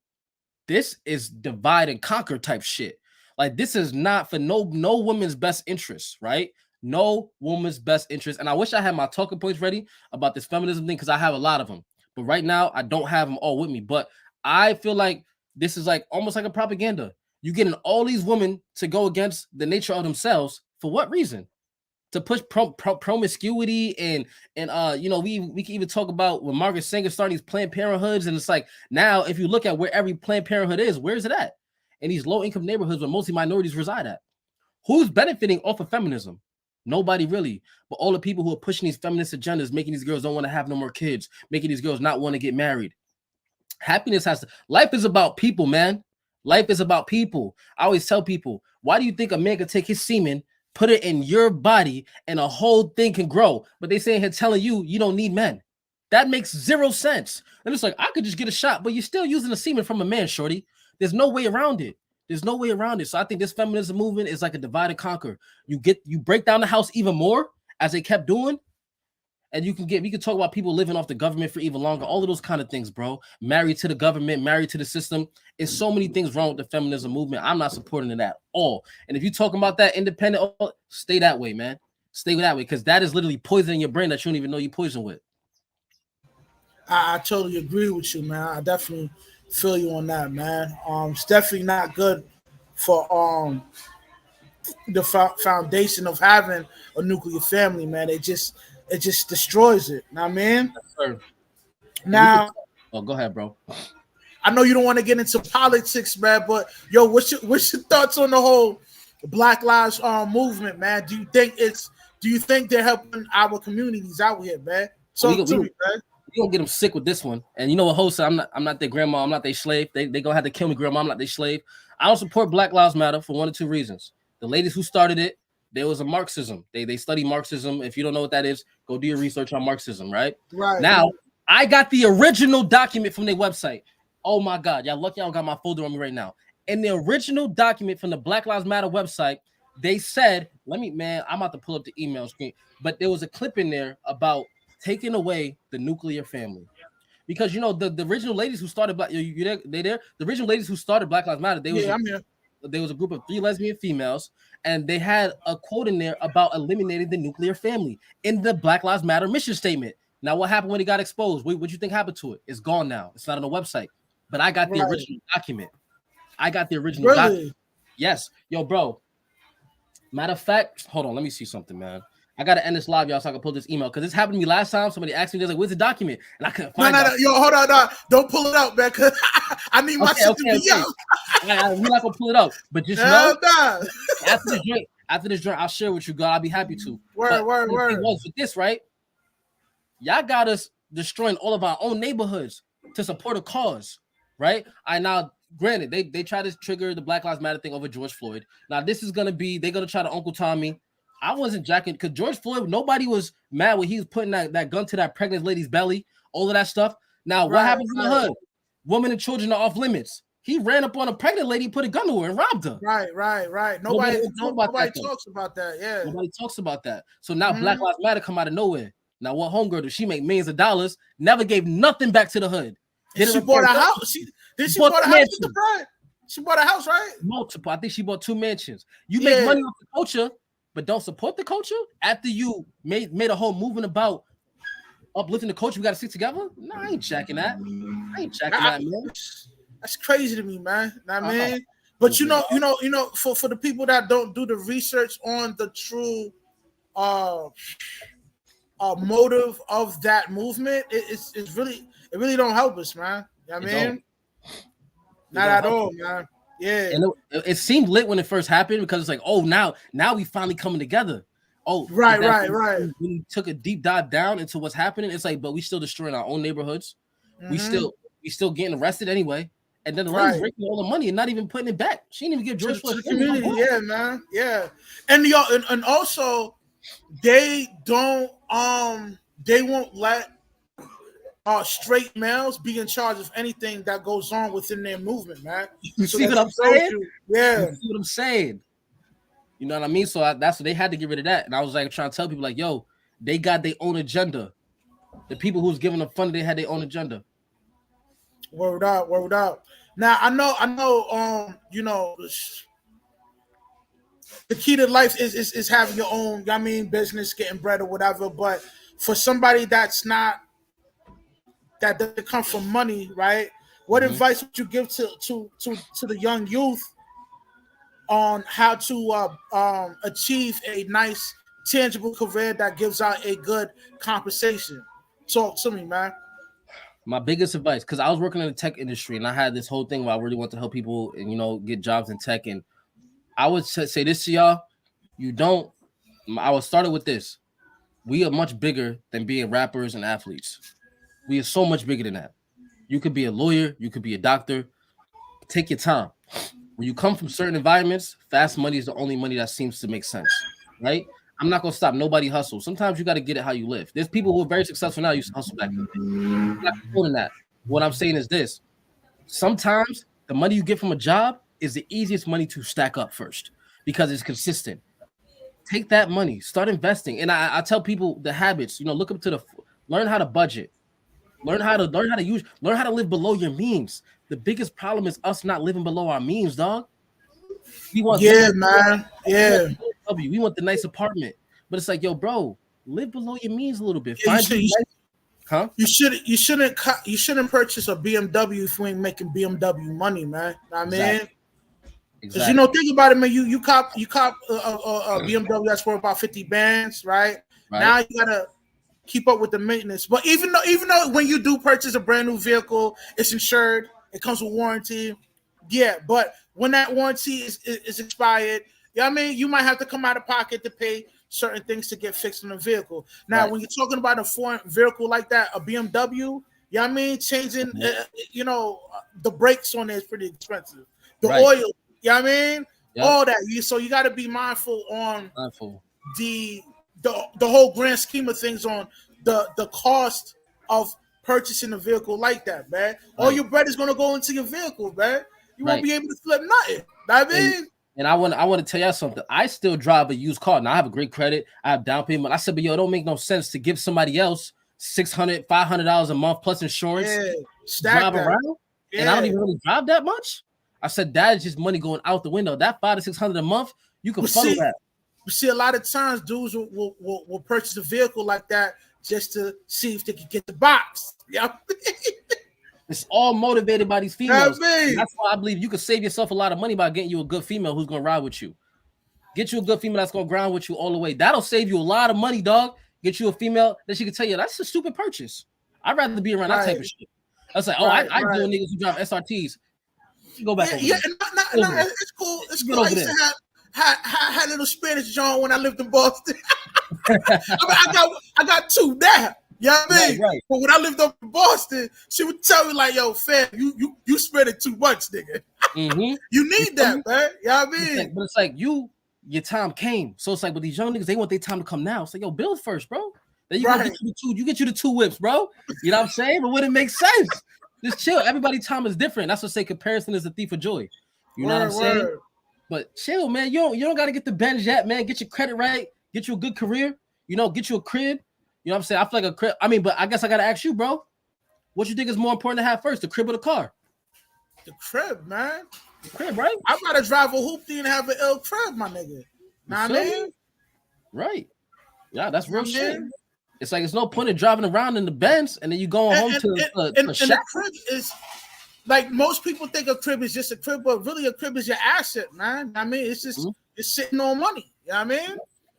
this is divide and conquer type shit. Like, this is not for no woman's best interest, right? No woman's best interest. And I wish I had my talking points ready about this feminism thing, because I have a lot of them. But right now, I don't have them all with me. But I feel like this is like almost like a propaganda. You're getting all these women to go against the nature of themselves. For what reason? To push promiscuity and you know, we can even talk about when Margaret Sanger started these Planned Parenthoods, and it's like, now if you look at where every Planned Parenthood is, where is it at? In these low income neighborhoods where mostly minorities reside at. Who's benefiting off of feminism? Nobody really. But all the people who are pushing these feminist agendas, making these girls don't want to have no more kids, making these girls not want to get married. Life is about people, man. Life is about people. I always tell people, why do you think a man could take his semen, put it in your body, and a whole thing can grow? But they saying here telling you don't need men. That makes zero sense. And it's like, I could just get a shot, but you're still using the semen from a man, shorty. There's no way around it. There's no way around it. So I think this feminism movement is like a divide and conquer. You break down the house even more, as they kept doing, and we can talk about people living off the government for even longer, all of those kind of things, bro. Married to the government, married to the system. There's so many things wrong with the feminism movement. I'm not supporting it at all. And if you're talking about that independent, stay that way, man. Stay that way, because that is literally poisoning your brain that you don't even know you're poisoned with. I totally agree with you, man. I definitely feel you on that, man. It's definitely not good for the foundation of having a nuclear family, man. It just destroys it. You know what I mean? Yes, sir. Now, go ahead, bro. I know you don't want to get into politics, man, but yo, what's your thoughts on the whole Black Lives movement, man? Do you think they're helping our communities out here, man? Man. We gonna get them sick with this one. And you know what, host, I'm not their grandma, I'm not their slave. They gonna have to kill me, grandma. I'm not their slave. I don't support Black Lives Matter for one of two reasons. The ladies who started it, there was a Marxism. They study Marxism. If you don't know what that is, go do your research on Marxism, right? Right. Now, I got the original document from their website. Oh my God, y'all lucky I don't got my folder on me right now. In the original document from the Black Lives Matter website, they said, I'm about to pull up the email screen, but there was a clip in there about taking away the nuclear family. Because, you know, the original ladies who started The original ladies who started Black Lives Matter, there was a group of 3 lesbian females, and they had a quote in there about eliminating the nuclear family in the Black Lives Matter mission statement. Now, what happened when it got exposed? What do you think happened to it? It's gone now. It's not on the website. But I got the original document. Document. Yes. Yo, bro. Matter of fact, hold on. Let me see something, man. I got to end this live, y'all, so I can pull this email. Because this happened to me last time. Somebody asked me, they're like, where's the document? And I couldn't find it. No. Yo, hold on. No. Don't pull it out, man. Because I need my shit to be out. We're not going to pull it out. But just know, after this joint, I'll share with you, God. I'll be happy to. Word. With this, right? Y'all got us destroying all of our own neighborhoods to support a cause, right? Now, granted, they try to trigger the Black Lives Matter thing over George Floyd. Now this is gonna be they're gonna try to Uncle Tommy. I wasn't jacking because George Floyd, nobody was mad when he was putting that gun to that pregnant lady's belly, all of that stuff. Now, what happens in the hood? Women and children are off limits. He ran up on a pregnant lady, put a gun to her, and robbed her. Right. Nobody talks about that. Yeah. Nobody talks about that. So now Black Lives Matter come out of nowhere. Now, what homegirl does she make millions of dollars? Never gave nothing back to the hood. She bought a house. She bought a house with the bride. She bought a house, right? Multiple. I think she bought 2 mansions. You make money off the culture, but don't support the culture after you made a whole movement about uplifting the culture. We got to stick together. No, I ain't checking that. I ain't checking that, man. That's crazy to me, man. I mean, but you know, for the people that don't do the research on the true motive of that movement, it really don't help us, man. You know what I mean? Not at all, man. Yeah. And it seemed lit when it first happened because it's like, oh, now we finally coming together. Oh, right. When we took a deep dive down into what's happening, it's like, but we still destroying our own neighborhoods. We still getting arrested anyway. And then the lady's breaking all the money and not even putting it back. She didn't even give George Floyd to the community. Yeah, man. Yeah. And also they won't let straight males be in charge of anything that goes on within their movement, man. You see what I'm saying? Yeah. You see what I'm saying? You know what I mean? So that's what they had to get rid of that. And I was like trying to tell people like, yo, they got their own agenda. The people who was giving them funding, they had their own agenda. Word out. Now I know. The key to life is having your own, business, getting bread or whatever. But for somebody that doesn't come from money, right? What advice would you give to the young youth on how to achieve a nice, tangible career that gives out a good compensation? Talk to me, man. My biggest advice, because I was working in the tech industry and I had this whole thing where I really want to help people and get jobs in tech. And I would say this to y'all: I would start it with this. We are much bigger than being rappers and athletes. We are so much bigger than that. You could be a lawyer, you could be a doctor. Take your time. When you come from certain environments, fast money is the only money that seems to make sense, right? I'm not gonna stop nobody hustle. Sometimes you got to get it how you live. There's people who are very successful now used to hustle back then. I'm not supporting that. What I'm saying is this: sometimes the money you get from a job is the easiest money to stack up first because it's consistent. Take that money, start investing, and I tell people the habits. Look up to learn how to budget, learn how to live below your means. The biggest problem is us not living below our means, dog. We want man. We want the nice apartment, but it's like, yo, bro, live below your means a little bit. You shouldn't purchase a BMW if you ain't making BMW money, man. I mean, because think about it, man. You cop a BMW that's worth about 50 bands, right? Now you gotta keep up with the maintenance. But even though when you do purchase a brand new vehicle, it's insured, it comes with warranty. Yeah, but when that warranty is expired, you might have to come out of pocket to pay certain things to get fixed in the vehiil. Now, when you're talking about a foreign vehicle like that, a BMW, changing, the brakes on it is pretty expensive. The oil, all that. So you got to be mindful on the whole grand scheme of things on the cost of purchasing a vehicle like that, man. All your bread is going to go into your vehicle, man. You won't be able to flip nothing. And I want to tell y'all something. I still drive a used car. Now I have a great credit. I have down payment. I said, but yo, it don't make no sense to give somebody else $600, $500 a month plus insurance. Drive around, and I don't even really drive that much. I said that is just money going out the window. That $500 to $600 a month, you can funnel that. You see, a lot of times dudes will purchase a vehicle like that just to see if they can get the box. It's all motivated by these females. That's why I believe you can save yourself a lot of money by getting you a good female who's gonna ride with you. Get you a good female that's gonna grind with you all the way. That'll save you a lot of money, dog. Get you a female that she can tell you that's a stupid purchase. I'd rather be around that type of shit. I was like, I deal with niggas who drive SRTs. Go back over there. It's cool. It's cool. I used to had little Spanish John when I lived in Boston. I got two there. You know what I mean? Right. But when I lived up in Boston, she would tell me like, "Yo, fam, you spending too much, nigga. Mm-hmm. You need that, man." You know what I mean? But it's like your time came. So it's like with these young niggas, they want their time to come now. It's like, yo, build first, bro. Then you get you the two whips, bro. You know what I'm saying? But when it makes sense, just chill. Everybody's time is different. That's what say comparison is the thief of joy. You know what I'm saying? But chill, man. You don't gotta get the Benz yet, man. Get your credit right, get you a good career, get you a crib. You know what I'm saying? I feel like a crib. I mean, but I guess I gotta ask you, bro. What you think is more important to have first, the crib or the car? The crib, man. The crib, right? I gotta drive a hoopty and have an ill crib, my nigga. Know what I mean? Right. Yeah, that's real shit. It's like it's no point in driving around in the Benz and then you going home to the crib is like most people think a crib is just a crib, but really a crib is your asset, man. I mean, it's just it's sitting on money. You know what I mean?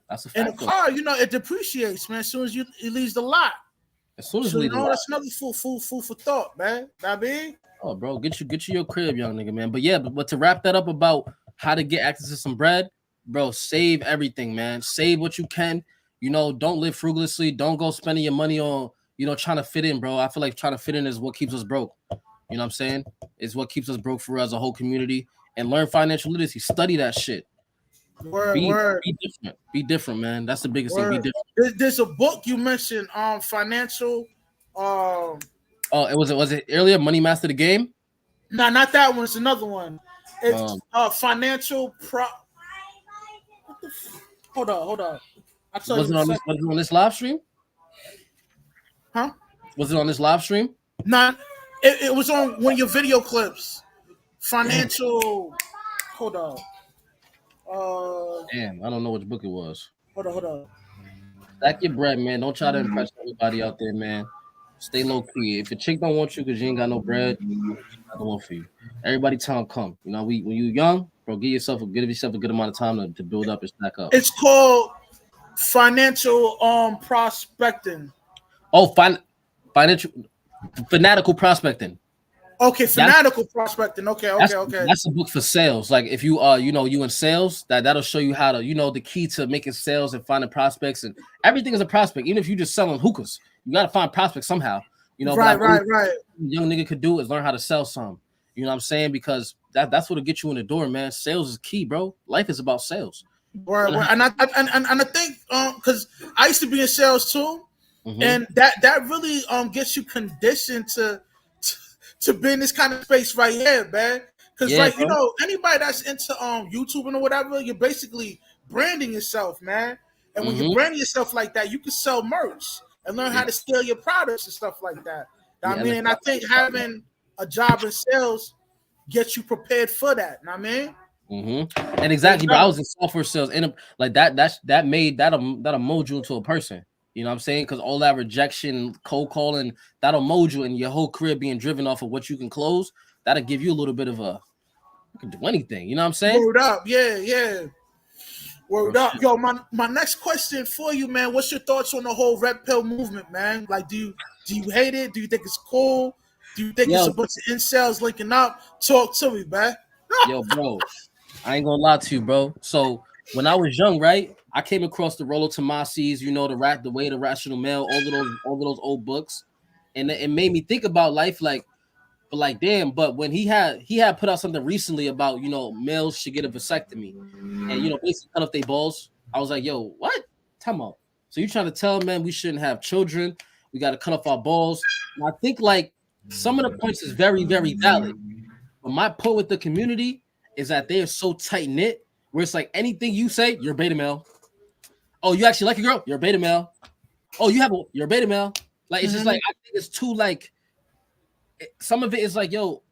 That's a fact. And the car, it depreciates, man. As soon as it leaves the lot. As soon as it leaves the lot. That's another food for thought, man. You know what I mean? Oh, bro, get you your crib, young nigga, man. But yeah, but to wrap that up about how to get access to some bread, bro, save everything, man. Save what you can. Don't live frugalously. Don't go spending your money on, trying to fit in, bro. I feel like trying to fit in is what keeps us broke. You know what I'm saying? It's what keeps us broke for us, a whole community. And learn financial literacy. Study that shit. Be different. Be different, man. That's the biggest thing. Be different. There's a book you mentioned, financial. Oh, was it earlier? Money Master the Game? No, not that one. It's another one. It's financial Hold on. Was it on this live stream? Huh? Was it on this live stream? Nah, it was on one of your video clips. Financial. Hold on. Damn, I don't know which book it was. Hold on. Stack your bread, man. Don't try to impress everybody out there, man. Stay low key. If a chick don't want you because you ain't got no bread, I don't want for you. Everybody time come. When you young, bro, give yourself a good amount of time to build up and stack up. It's called financial prospecting. Oh, fanatical prospecting. Okay, fanatical prospecting. Okay. That's a book for sales. Like if you you in sales, that'll show you how to, the key to making sales and finding prospects, and everything is a prospect. Even if you just selling hookahs, you gotta find prospects somehow. Right. Young nigga could do is learn how to sell some. You know what I'm saying? Because that's what'll get you in the door, man. Sales is key, bro. Life is about sales. Right. And I think because I used to be in sales too, and that really get you conditioned to be in this kind of space right here, man. Because anybody that's into YouTube or whatever, you're basically branding yourself, man. And when you brand yourself like that, you can sell merch and learn how to scale your products and stuff like that. And I think having a job in sales gets you prepared for that. You know what I mean? And exactly, bro. I was in software sales, and like that'll mold you into a person. You know what I'm saying? Because all that rejection, cold calling, that'll mold you, and your whole career being driven off of what you can close. That'll give you a little bit of you can do anything. You know what I'm saying? Word up, yeah. Word up, yo. My next question for you, man. What's your thoughts on the whole red pill movement, man? Like, do you hate it? Do you think it's cool? Do you think it's a bunch of incels linking up? Talk to me, man. Yo, bro, I ain't gonna lie to you, bro. So when I was young, right, I came across the Rollo Tomasi's, the Way of the Rational Male, all of those old books, and it made me think about life, damn. But when he had put out something recently about males should get a vasectomy, and basically cut off their balls. I was like, yo, what? Time out. So you trying to tell man we shouldn't have children? We got to cut off our balls. And I think some of the points is very, very valid. But my point with the community is that they are so tight knit, where it's like anything you say, you're a beta male. Oh, you actually like a girl? You're a beta male. Oh, you're a beta male. Like it's just like I think it's too some of it is like, yo,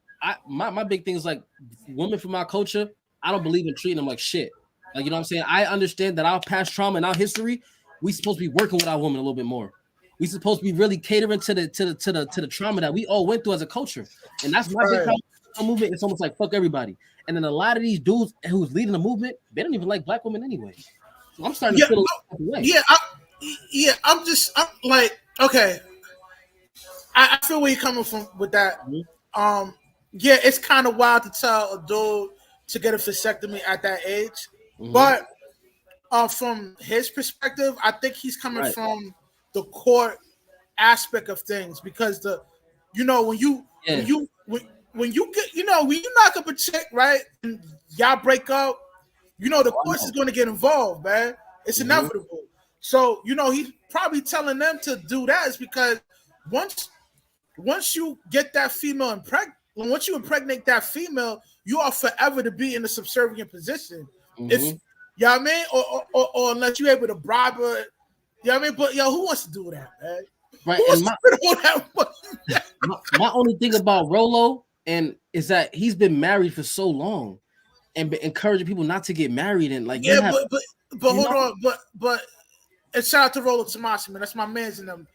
my big thing is like women from our culture, I don't believe in treating them like shit. Like, you know what I'm saying? I understand that our past trauma and our history, we supposed to be working with our women a little bit more. We supposed to be really catering to the trauma that we all went through as a culture. And that's my big problem with the movement. It's almost like fuck everybody. And then a lot of these dudes who's leading the movement, they don't even like black women anyway. So I'm starting to feel a little way. I'm like, okay. I feel where you're coming from with that. It's kind of wild to tell a dude to get a vasectomy at that age. But from his perspective, I think he's coming from the court aspect of things because when you get when you knock up a chick, right, and y'all break up, the courts is going to get involved, man. It's inevitable. So he's probably telling them to do that is because once you get that female once you impregnate that female, you are forever to be in a subservient position. If you know what I mean, or unless you're able to bribe her, you know what I mean. But who wants to do that, man? Right. And my only thing about Rolo is that he's been married for so long and been encouraging people not to get married and like but hold on, but and shout out to Rolo Tomasi, man. That's my man's in them.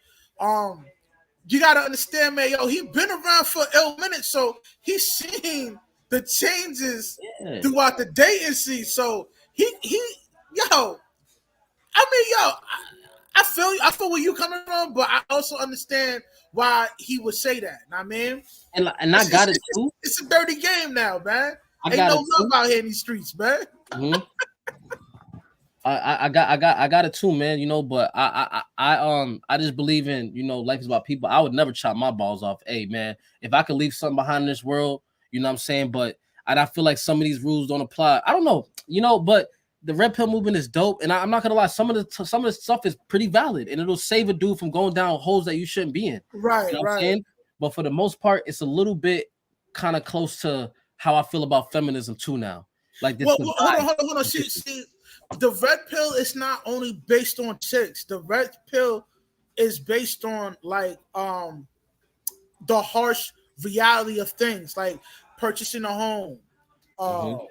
You gotta understand, man. He been around for a minute, so he's seen the changes throughout the dating scene. So I feel where you coming from, but I also understand why he would say that. I mean, and I got it too. It's a dirty game now, man. Ain't no love out here in these streets, man. I got it too, man. But I just believe in life is about people. I would never chop my balls off. Hey, man, if I could leave something behind in this world, you know what I'm saying. But I feel like some of these rules don't apply. I don't know, but the red pill movement is dope, and I'm not gonna lie. Some of the stuff is pretty valid, and it'll save a dude from going down holes that you shouldn't be in. Right, right. But for the most part, it's a little bit kind of close to how I feel about feminism too now. Like this. Hold on. See, the red pill is not only based on chicks. The red pill is based on like the harsh reality of things, like purchasing a home. How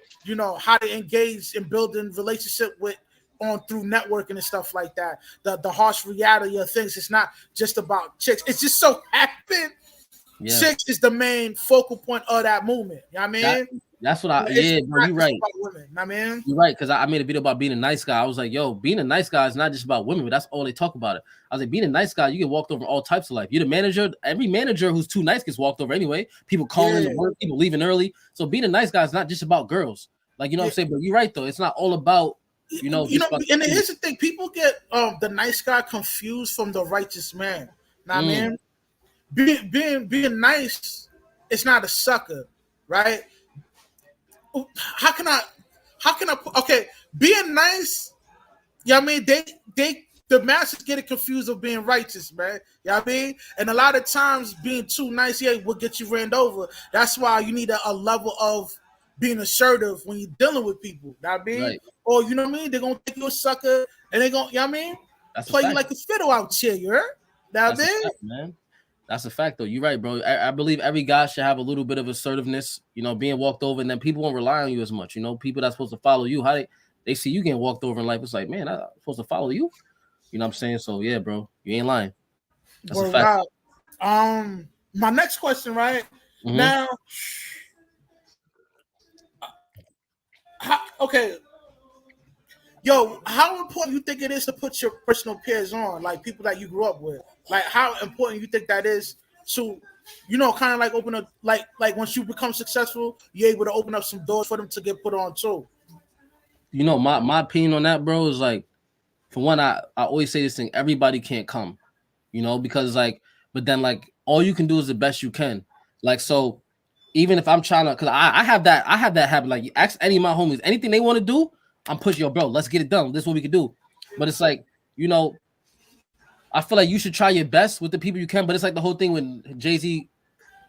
to engage in building relationship through networking and stuff like that. The harsh reality of things. It's not just about chicks. It's just so happened. Chicks is the main focal point of that movement. You know what I mean? That's what bro, you're right. Women, I mean, you're right, because I made a video about being a nice guy. I was like, being a nice guy is not just about women, but that's all they talk about it. I was like, being a nice guy, you get walked over all types of life. You're the manager. Every manager who's too nice gets walked over anyway. People calling to work, people leaving early. So being a nice guy is not just about girls. Like, what I'm saying? But you're right, though. It's not all about, and here's the thing. People get the nice guy confused from the righteous man. Now, man, being nice, it's not a sucker, right? How can I okay, being nice, I mean, the masses get it confused of being righteous, man. I mean? And a lot of times being too nice, will get you ran over. That's why you need a level of being assertive when you're dealing with people. I mean? Right. Or they're gonna think you a sucker and they're gonna, play you like a fiddle out here, you heard? That's a fact, man. That's a fact, though. You're right, bro. I believe every guy should have a little bit of assertiveness, being walked over, and then people won't rely on you as much. People that's supposed to follow you, how they see you getting walked over in life, it's like, man, I'm supposed to follow you. You know what I'm saying? So, yeah, bro, you ain't lying. That's a fact. My next question, right? Now, how important you think it is to put your personal peers on, like people that you grew up with? Like, how important you think that is to, kind of like open up, like once you become successful, you're able to open up some doors for them to get put on too? My opinion on that, bro, is like, for one, I always say this thing: everybody can't come, because but then all you can do is the best you can. Like, so even if I'm trying to, because I have that habit. Like, you ask any of my homies anything they want to do, I'm pushing, bro, let's get it done. This is what we can do. But it's like, I feel like you should try your best with the people you can. But it's like the whole thing when Jay-Z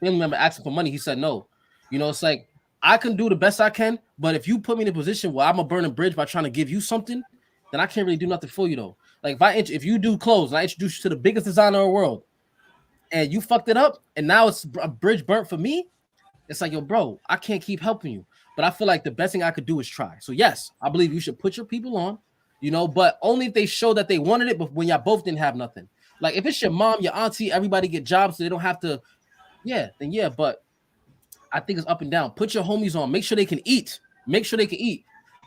family member asking for money, he said no. It's like, I can do the best I can, but if you put me in a position where I'm gonna burn a bridge by trying to give you something, then I can't really do nothing for you, though. Like, if you do clothes and I introduce you to the biggest designer in the world and you fucked it up and now it's a bridge burnt for me, it's like, bro, I can't keep helping you. But I feel like the best thing I could do is try. So yes, I believe you should put your people on, but only if they show that they wanted it, but when y'all both didn't have nothing. Like, if it's your mom, your auntie, everybody get jobs so they don't have to, but I think it's up and down. Put your homies on, make sure they can eat.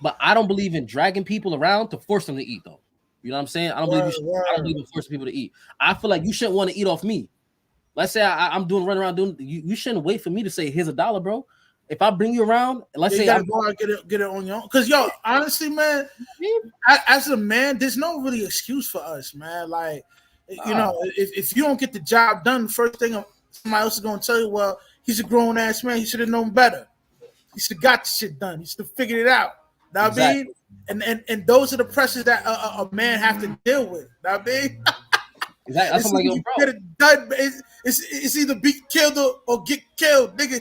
But I don't believe in dragging people around to force them to eat, though. You know what I'm saying? I don't believe in forcing people to eat. I feel like you shouldn't want to eat off me. Let's say I'm running around doing, you shouldn't wait for me to say, here's $1, bro. If I bring you around, let's say I'm going to get it on your own. Because, honestly, man, as a man, there's no really excuse for us, man. Like, You know, if you don't get the job done, the first thing somebody else is gonna tell you, well, he's a grown ass man. He should have known better. He should have got the shit done. He should have figured it out. Know what I mean? And those are the pressures that a man have to deal with. Know what I mean? Exactly. That's what I'm like, yo, bro. Get it done. It's either be killed or get killed, nigga.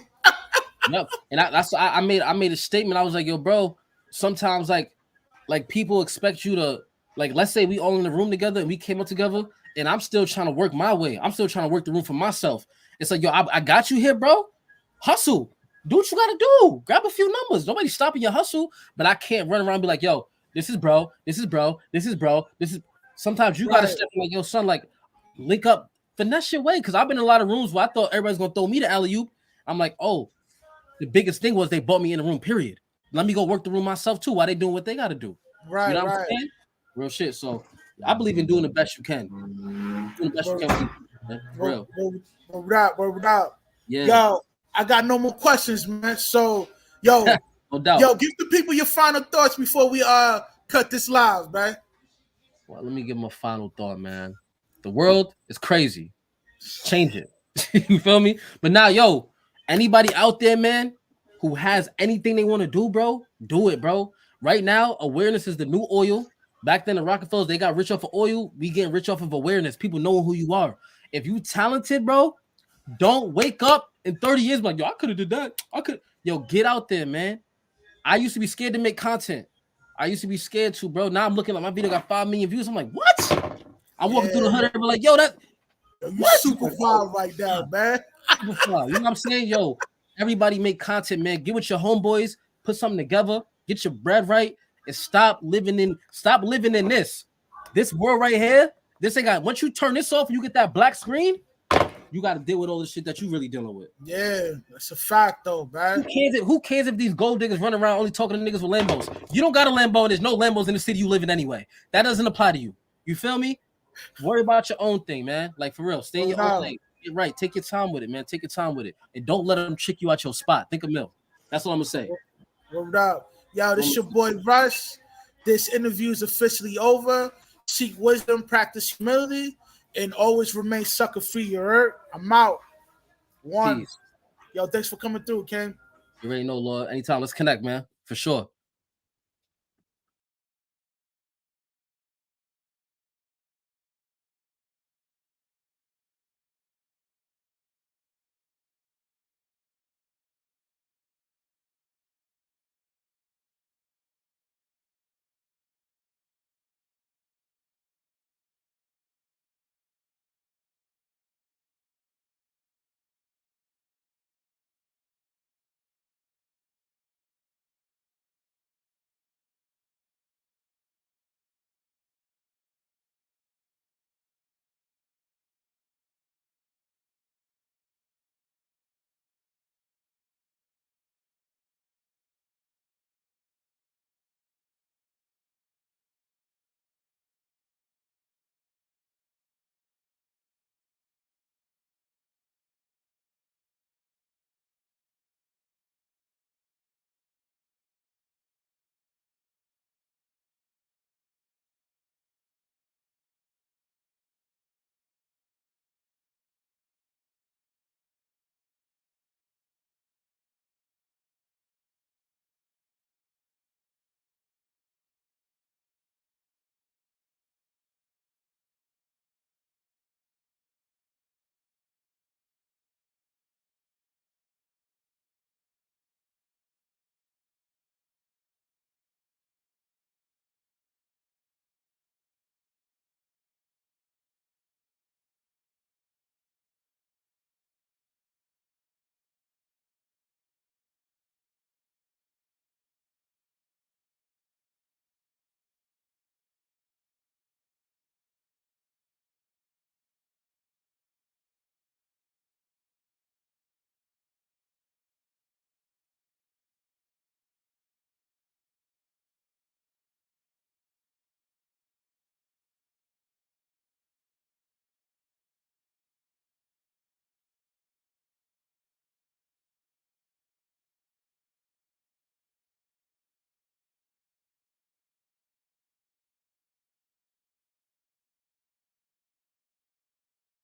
Yep. And I made a statement. I was like, yo, bro. Sometimes like people expect you to, like, let's say we all in the room together and we came up together, and I'm still trying to work my way. I'm still trying to work the room for myself. It's like, yo, I got you here, bro. Hustle. Do what you gotta do. Grab a few numbers. Nobody's stopping your hustle, but I can't run around and be like, yo, this is bro. Sometimes you gotta step in like, yo, son, like, link up, finesse your way. Because I've been in a lot of rooms where I thought everybody's gonna throw me the alley-oop. I'm like, oh, the biggest thing was they brought me in the room, period. Let me go work the room myself too while they doing what they gotta do. Right, you know what I'm saying? Real shit. So I believe in doing the best you can. Doing the best you can. Man. Real. Word up. Yeah. Yo, I got no more questions, man. So, yo, no doubt. Yo, give the people your final thoughts before we cut this live, man. Well, let me give them a final thought, man. The world is crazy. Change it. You feel me? But now, yo, anybody out there, man, who has anything they want to do, bro, do it, bro. Right now, awareness is the new oil. Back then, the Rockefellers, they got rich off of oil. We getting rich off of awareness. People know who you are. If you talented, bro, don't wake up in 30 years like, yo, I could have did that. Yo, get out there, man. I used to be scared to make content. I used to be scared to, bro. Now I'm looking like my video got 5 million views. I'm like, what? I'm walking through the hood and be like, yo, you super far right now, man. Super far. You know what I'm saying? Yo, everybody make content, man. Get with your homeboys, put something together, get your bread right, and stop living in this world right here. This ain't got, once you turn this off and you get that black screen, you got to deal with all the shit that you really dealing with. Yeah, that's a fact, though, man. Who cares if these gold diggers run around only talking to niggas with Lambos? You don't got a Lambo, and there's no Lambos in the city you live in anyway. That doesn't apply to you. You feel me? Worry about your own thing, man. Like, for real. Stay in your own lane. Get right. Take your time with it, man. Take your time with it. And don't let them trick you out your spot. Think Amill. That's what I'm going to say. Word up. Yo, this your boy, Rush. This interview is officially over. Seek wisdom, practice humility, and always remain sucker free. You heard? I'm out. One. Peace. Yo, thanks for coming through, King. You already know, Lord. Anytime. Let's connect, man. For sure.